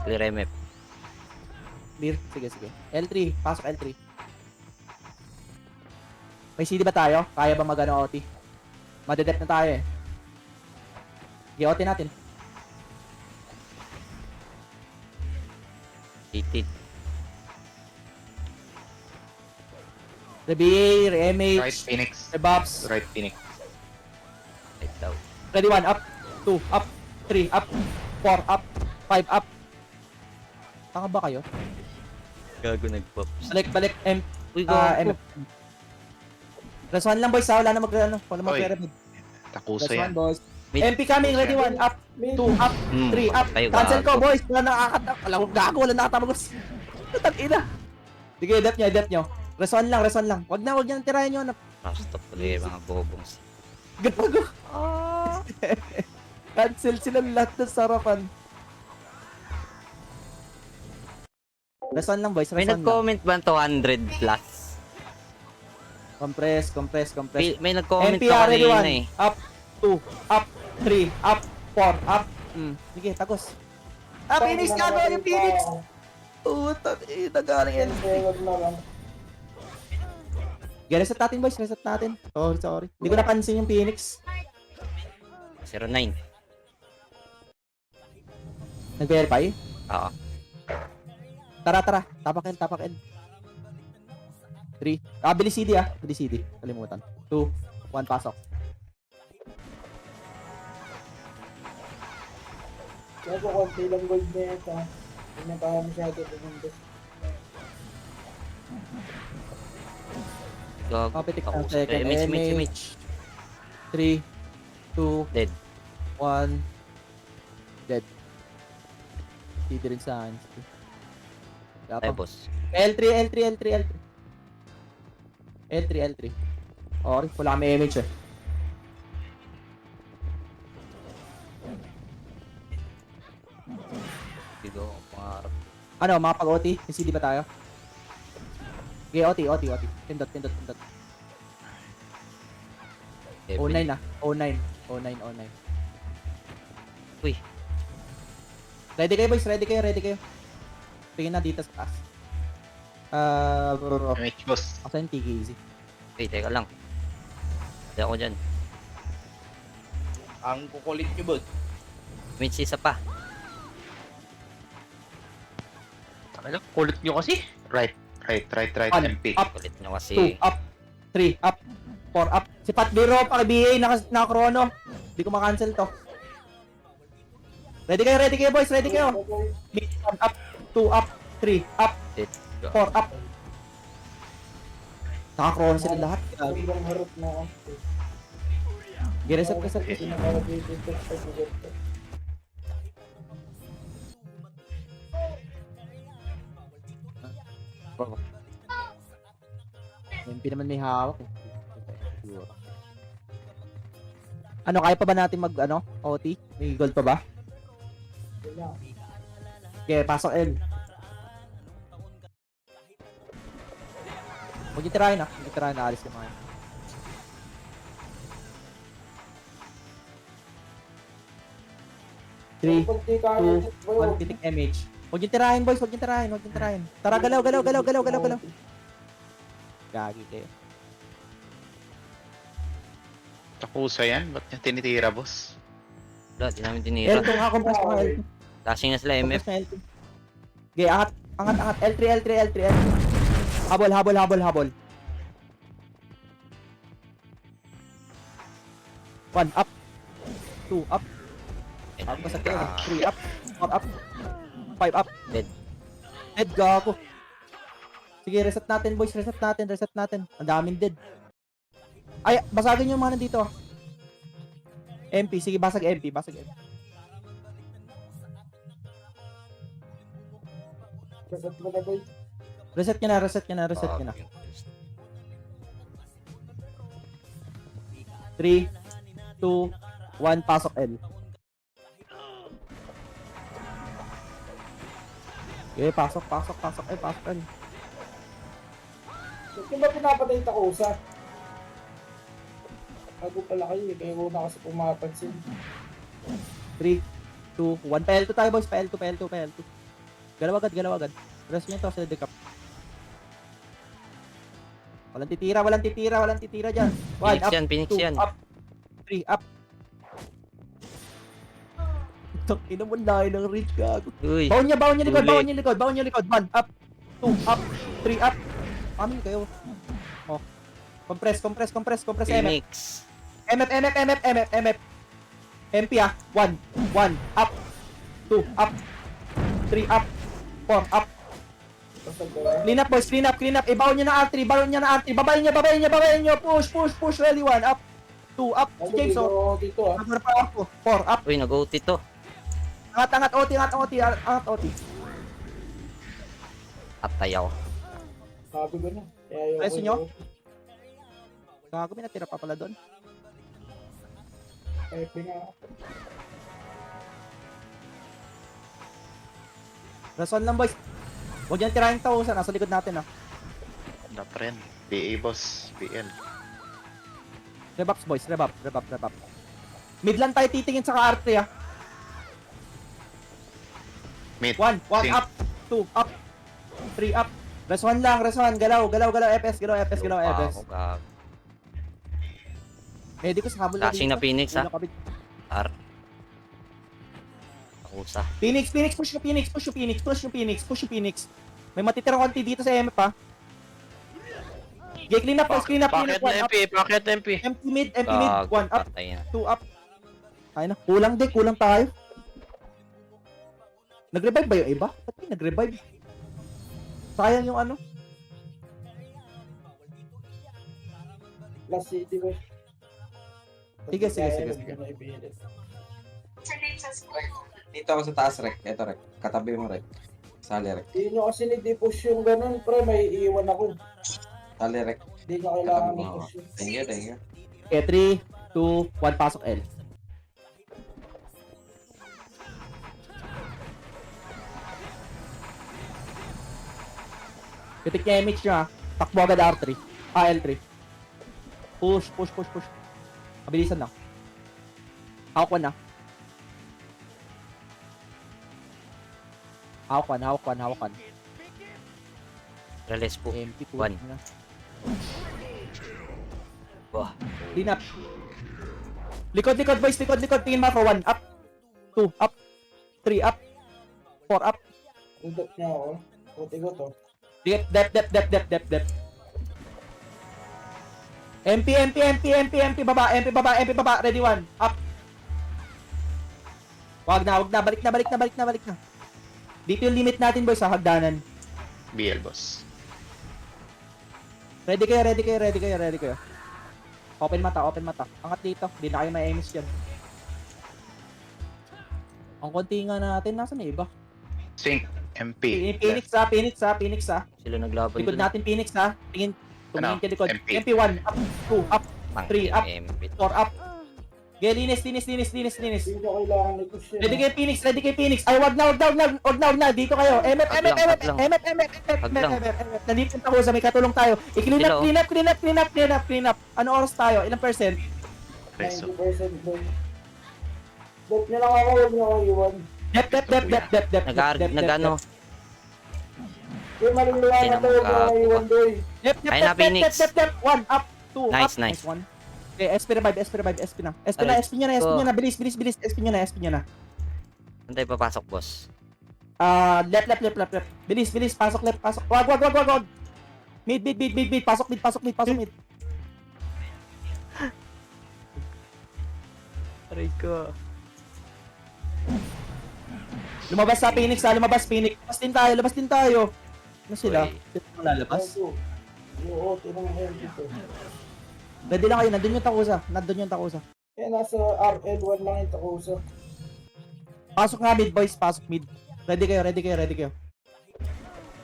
Clear MF. Clear, sige, sige. L3, pasok L3. May CD ba tayo? Kaya ba magano OT? Madedep na tayo eh. Okay, OT natin. 18. RBA, MH, Right Phoenix. Rebuffs. Right Phoenix. Right down. Ready, 1, up. 2, up. 3, up. 4, up. 5, up. Tanga ba kayo? Gago nag-pops. Balik, balik. Uy, go. MF. Plus 1 lang boys ha, wala na wala Oy. mag-revive. Takuso Plus 1 yan. boys. Mid. MP coming, ready 1, up. 2, up. 3, up. Tayo, Cancel ko gago. boys, wala nakakatap. Wala akong gago, wala nakatamagos. Tag-ina. Sige, dep nyo. Plus 1 lang. Wag na nang tirahin nyo. Stop ulit mga bobongs. Gago. Cancel sila lahat ng sarapan. Plus 1 lang boys, May plus 1 lang. nag-comment ba 200 plus? Compress. May nag-comment MP pa ready kanina 1, eh. up, 2, up, 3, up, 4, up. Sige, tagos. Phoenix ka go, yung Phoenix! Utang ina, galing yan. Wag na lang. Reset natin boys, reset natin. Sorry. Hindi ko napansin yung Phoenix. 09. Nag-verify? Oo. Tara. Tapak L. 3. Bili CD ah. Bili CD. Kalimutan. 2, 1, pasok. Kaya po konti lang gold na ito. Hindi na pa masyado pumuntos. Gago. Kapitik Ako ng sa second. MH. 3, 2, Dead. 1. Dead. CD rin sa akin. Ay, boss. L3. L3, L3. Okay, wala kami image eh. Dito, pangarap. Ano, mga pag-OT? May CD ba tayo? Okay, OT. Pindot. O9 na. O9. Uy, Ready kayo boys, ready kayo. Tingin na dito sa taas. MH boss. Asan yung TKZ? wait, teka lang. Hindi ako dyan. Ang kukulit nyo, bud. Mitch, isa pa. Ano? Kulit nyo kasi. Right, One, MP. up, Kulit nyo 2, kasi. up, 3, up, 4, up. Si Pat Biro, paki-BA, naka-chrono. Hindi ko makancel to. Ready kayo boys, ready kayo. 1 up, 2 up, 3 up, Let's go. 4 up. Naka-chrono sila lahat. Sobrang harap na ako. Reset. MP naman may hawak eh. Ano, kaya pa ba natin mag, OT? May gold pa ba? Okay, pasok L. Huwag yung tirahin alis yung mga. Three, 2, 1, titik MH. Huwag yung tirahin boys, huwag yung tirahin. Tara, galaw. Gagi kayo. Takusa yan. Ba't niya tinitira, boss? Wala, di namin tinira. L2 nga, compress ko nga L2. Dashing na sila, MF. Compress na L2. Okay, angat. L3. Habol. 1 up. 2 up. Ako sa kayo. 3 up. 4 up. 5 up. Dead. Dead, gago. Sige, reset natin boys. Reset natin. Ang daming dead. Ay, basagin yung mga nandito. MP. Sige, basag MP. Reset nyo na. 3, 2, 1, pasok L. Okay, pasok L. Bakit ba pinapatay yung takusa? Bago pala kayo eh, kaya ko na kasi pumapansin. 3, 2, 1, PL2 tayo boys, PL2. Galaw agad. Rest nyo to sa decap. Walang titira dyan. 1 up, Phoenix 2 yan. up, 3 up. Ina mo na ng reach gago. Uy, Baon niya likod. 1 up, 2 up, 3 up. Amin kayo. Oh. Compress MF. Phoenix. MF. MP ah. 1 up, 2 up, 3 up, 4 up. Clean up boys, clean up. Ibaon niya na R3, Babayin niyo. Push. Ready, 1 up, 2 up. Si James oh. Dito ah. Number pa ako. 4 up. Uy, nag-OT to. Angat OT. Atay ako. Sabi ko na. Kaya ayoko Preso nyo? yun. Gago, may natira pa pala doon. Eh, pinga. Rason lang boys. Huwag yan tirahin tausan, nasa likod natin ah. Napren. PA boss. PL. Rebuffs boys, rebuff. Mid lang tayo titingin sa R3 ah. Mid. 1 Sing. up, 2 up, 3 up. Rest 1 lang, galaw, FS. Ako, gago. Ready ko sa habol Dashing na Phoenix, ha? Ulo kabit. R. Takusa. Phoenix, push yung Phoenix. May matitirang konti dito sa MF ha. Okay, clean up. Bakit na MP? MP mid, 1 up, Patay na. 2 up. Ay na, kulang tayo. Nag-revive ba yung iba? Ba't may nag-revive? Sayang yung ano. Last city ko. Sige. Dito ako sa taas, Rek. Ito, Rek. Katabi mo, Rek. Sali, Rek. Hindi nyo kasi ni-push yung ganun, pre. May iiwan ako. Sali, Rek. Hindi na kailangan Oo. i-push yun. Thank you, thank you. Okay, 3, 2, 1, pasok L. Pitik niya image niya, takbo agad R3. L3. Push, push, push, push. Kabilisan lang. Hawak 1 na. Hawak 1, hawak 1, hawak 1. Release po. MP, One. na. Wah. Clean up. Likod, likod, boys. Likod, likod. Tingin macro. 1, up. 2, up. 3, up. 4, up. Udot niya ako. Puti ko to. Dep, dep, dep, dep, dep, dep, dep. MP, MP, MP, MP, MP, baba, MP, baba, MP, baba. Ready, 1, up. Wag na, wag na. Balik na, balik na, balik na, balik na. Dito yung limit natin, boys, sa hagdanan. BL, boss. Ready kayo, ready kayo, ready kayo, ready kayo. Open mata, open mata. Angat dito. Hindi na kayo may emis dyan. Ang konti nga natin, nasa na iba? Sync. MP. Phoenix ha, Phoenix ha, Phoenix ha. Sila naglaban Likod dun. natin Phoenix ha. Tingin, tumingin Ano? ka likod. MP. MP 1, up, 2, up, Pang 3, up, MP. 4, up. Okay, linis, linis, linis, linis, linis. Hindi na kailangan i-push yun. Ready kayo Phoenix, ready kayo Phoenix. Ay, wag na, wag na, wag na, wag na, wag na. Dito kayo. MF, Wag MF, lang, MF, wag lang. MF, MF, Wag lang. MF. Nandito yung takusa, may katulong tayo. I-clean up, Hello? clean up, clean up, clean up, clean up, clean up. Ano oras tayo? Ilang percent? Preso. 90% doon. Dot niya lang ako, huwag niya ako iwan. Dep, dep, dep, dep, dep, dep, Nag-ano? Yung maluluwa na to, huwag niya ako iwan doy. Dep, dep, Ayun na, dep, dep, Phoenix. dep, dep, 1, up, 2, up. Nice, nice. 1. Okay, SP revive, SP revive, SP na. SP na, Alright. SP niya na, SP niya na. Bilis, bilis, bilis. SP niya na, SP niya na. Saan tayo papasok, boss? Left, left, left, left, left. Bilis, bilis. Pasok left, pasok. Wag, wag, wag, wag, wag. Mid, mid, mid, mid, mid. Pasok mid, pasok mid, pasok mid. Aray ko. Lumabas sa Phoenix, ha. Lumabas Phoenix. Lumabas din tayo, lumabas din tayo. Ano sila? Uy. Dito mo lalabas. Oo, tinang ngayon dito. Ready lang kayo, nandun yung takusa. Nandun yung takusa. Eh, nasa RL1 lang yung takusa. Pasok nga mid, boys. Pasok mid. Ready kayo, ready kayo, ready kayo.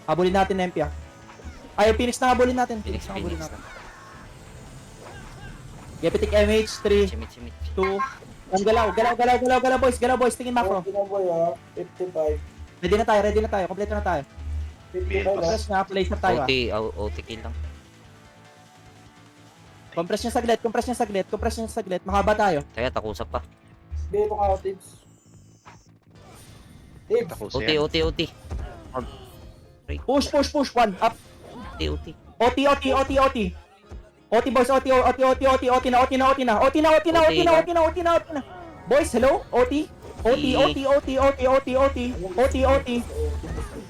Habulin natin MP, ah. Ay, Phoenix na habulin natin. Phoenix, na habulin Phoenix. natin. Gepitic MH, 3, Simit, simit. 2, 1, galaw, galaw, galaw, galaw, galaw, boys, galaw, boys, tingin macro. Okay na boy ha, 55. Ready na tayo, kompleto na tayo. 55 ha. Compress nga, place na tayo, ah. OT kill lang. Compress niya saglit, compress niya saglit, compress niya saglit, mahaba tayo. Kaya takusap pa. Dito ka, Tibbs. Tibbs, Takusa OT, yan. OT, OT. Push, push, push, 1, up. OT, OT. OT, OT, OT, OT. OT, boys, OT, OT, OT, OT, OT na, OT na, OT na, OT na, OT na, OT na, OT na, OT na, OT na. Boys, hello? OT? OT, OT, OT, OT, OT, OT, OT, OT.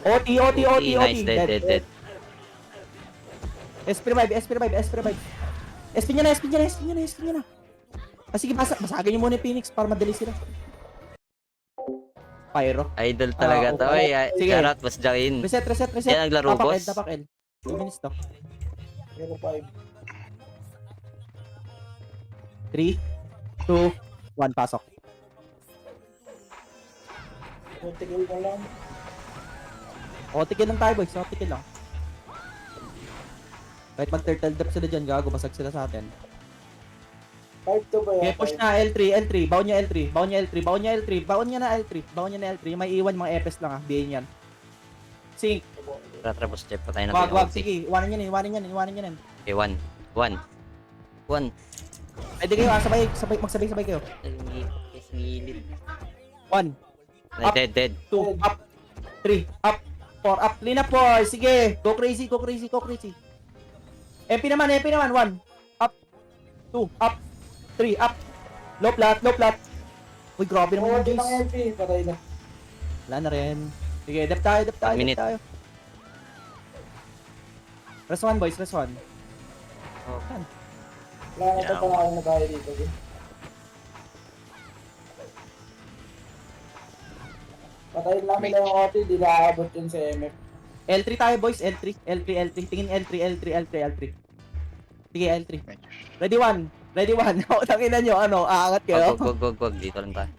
OT, OT, OT, OT. Nice, dead. SP revive, SP revive, SP revive. SP niya na, SP niya na, SP niya na, SP niya na. Ah, sige, basagin niyo muna yung Phoenix para madali sila. Pyro. Idol talaga to. okay. Ay, Sige. Charot, boss Jain. Reset, reset, reset. Yan naglaro, Tapak boss. L, tapak L. 2 minutes to. 05. 3, 2, 1, pasok. Tigil na lang. Otikil lang tayo, boys. Otikil lang. Kahit mag-turtle drop sila dyan, gago, basag sila sa atin. 5 to ba Okay, yan? push na L3, L3. Baon niya L3, baon niya L3, baon niya L3. Baon niya na L3, baon niya na L3. May iwan mga EPS lang, ah. Diyan yan. Sync. Tara, boss Jeff. Patayin Wag, natin. wag. OT. Sige, iwanan niya na, iwanan niya na, iwanan niya na. Okay, 1. 1. Pwede kayo, ah. Magsabay-sabay kayo. Gilid. 1, Dead. 2, up. 3, up. 4, up. Clean up, boys. Sige. Go crazy, go crazy, go crazy. MP naman. 1. Up. 2, up. 3, up. Low plat. Uy, grabe naman yung Okay ng Jace. MP, patay na. Wala na rin. Sige, dep tayo. Minute. Rest 1, boys. Rest 1. Wala na Yeah. tatanawin na tayo dito. eh. Patayin lang nila yung OT, di nakaabot yun sa MF. L3 tayo, boys. L3. Tingin L3. Sige, L3. Ready 1. O, tanginan nyo, ano, aangat kayo. Wag. Dito lang tayo.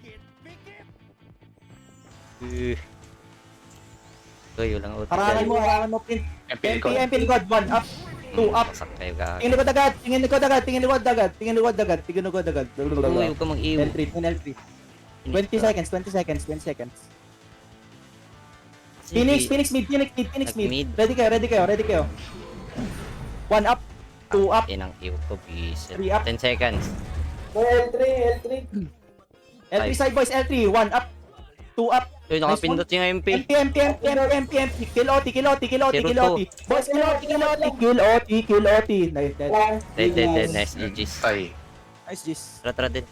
Uy, walang OT. Harangan mo, print. MP ko. MP likod, 1, up. Two up. Pasak kayo ka. Tingin likod agad, tingin likod agad, tingin likod agad, tingin likod agad, tingin likod agad. Uy, huwag ka mag-iw. L3, L3. 20 seconds, 20 seconds, 20 seconds. Phoenix mid. Nag-mid. Ready kayo. 1 up, 2 up, Inang iw ko, please. 3 up. 10 seconds. L3. L3 side boys, L3, 1 up, 2 up. Uy, nakapindot yung MP. MP. Kill OT. Boys, kill OT. Nice, Dead. Nice, GG's. Tay. nice, Jis. Tara din.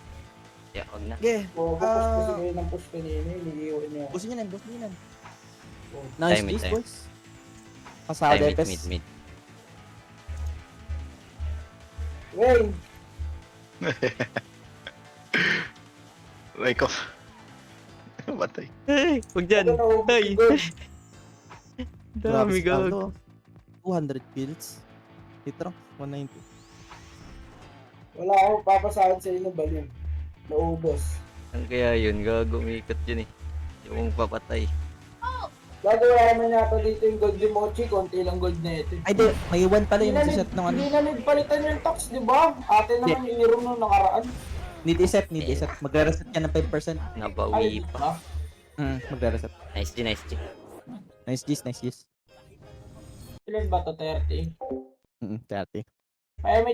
Yeah, wag na. Okay, Oo, push kasi kayo ng push kanina. Iniiwan niya. busin yan. Nice, Time, Jis, time. boys. Pasado, Time, Epes. mid. Wait. Ay ko. Batay. Hey, wag dyan. Hey. Dami Grabe, gag. 200 kills. Hitro, 190. Wala akong papasahod sa inyo balin. Naubos. Ano kaya yun? Gago, umikot yun eh. Yung papatay. Gagawa naman yata dito yung gold ni Mochi. Konti lang gold na ito. Ay, di, may 1 pala yung set ng ano. Hindi na nagpalitan yung tax, di ba? Atin naman yung hero nung nakaraan. Need iset. Magre-reset ka ng 5%. Nabawi Ay, pa. ha? Magre-reset. Nice G. Nice, Jis. Ilan ba to? 30? 30. Kaya may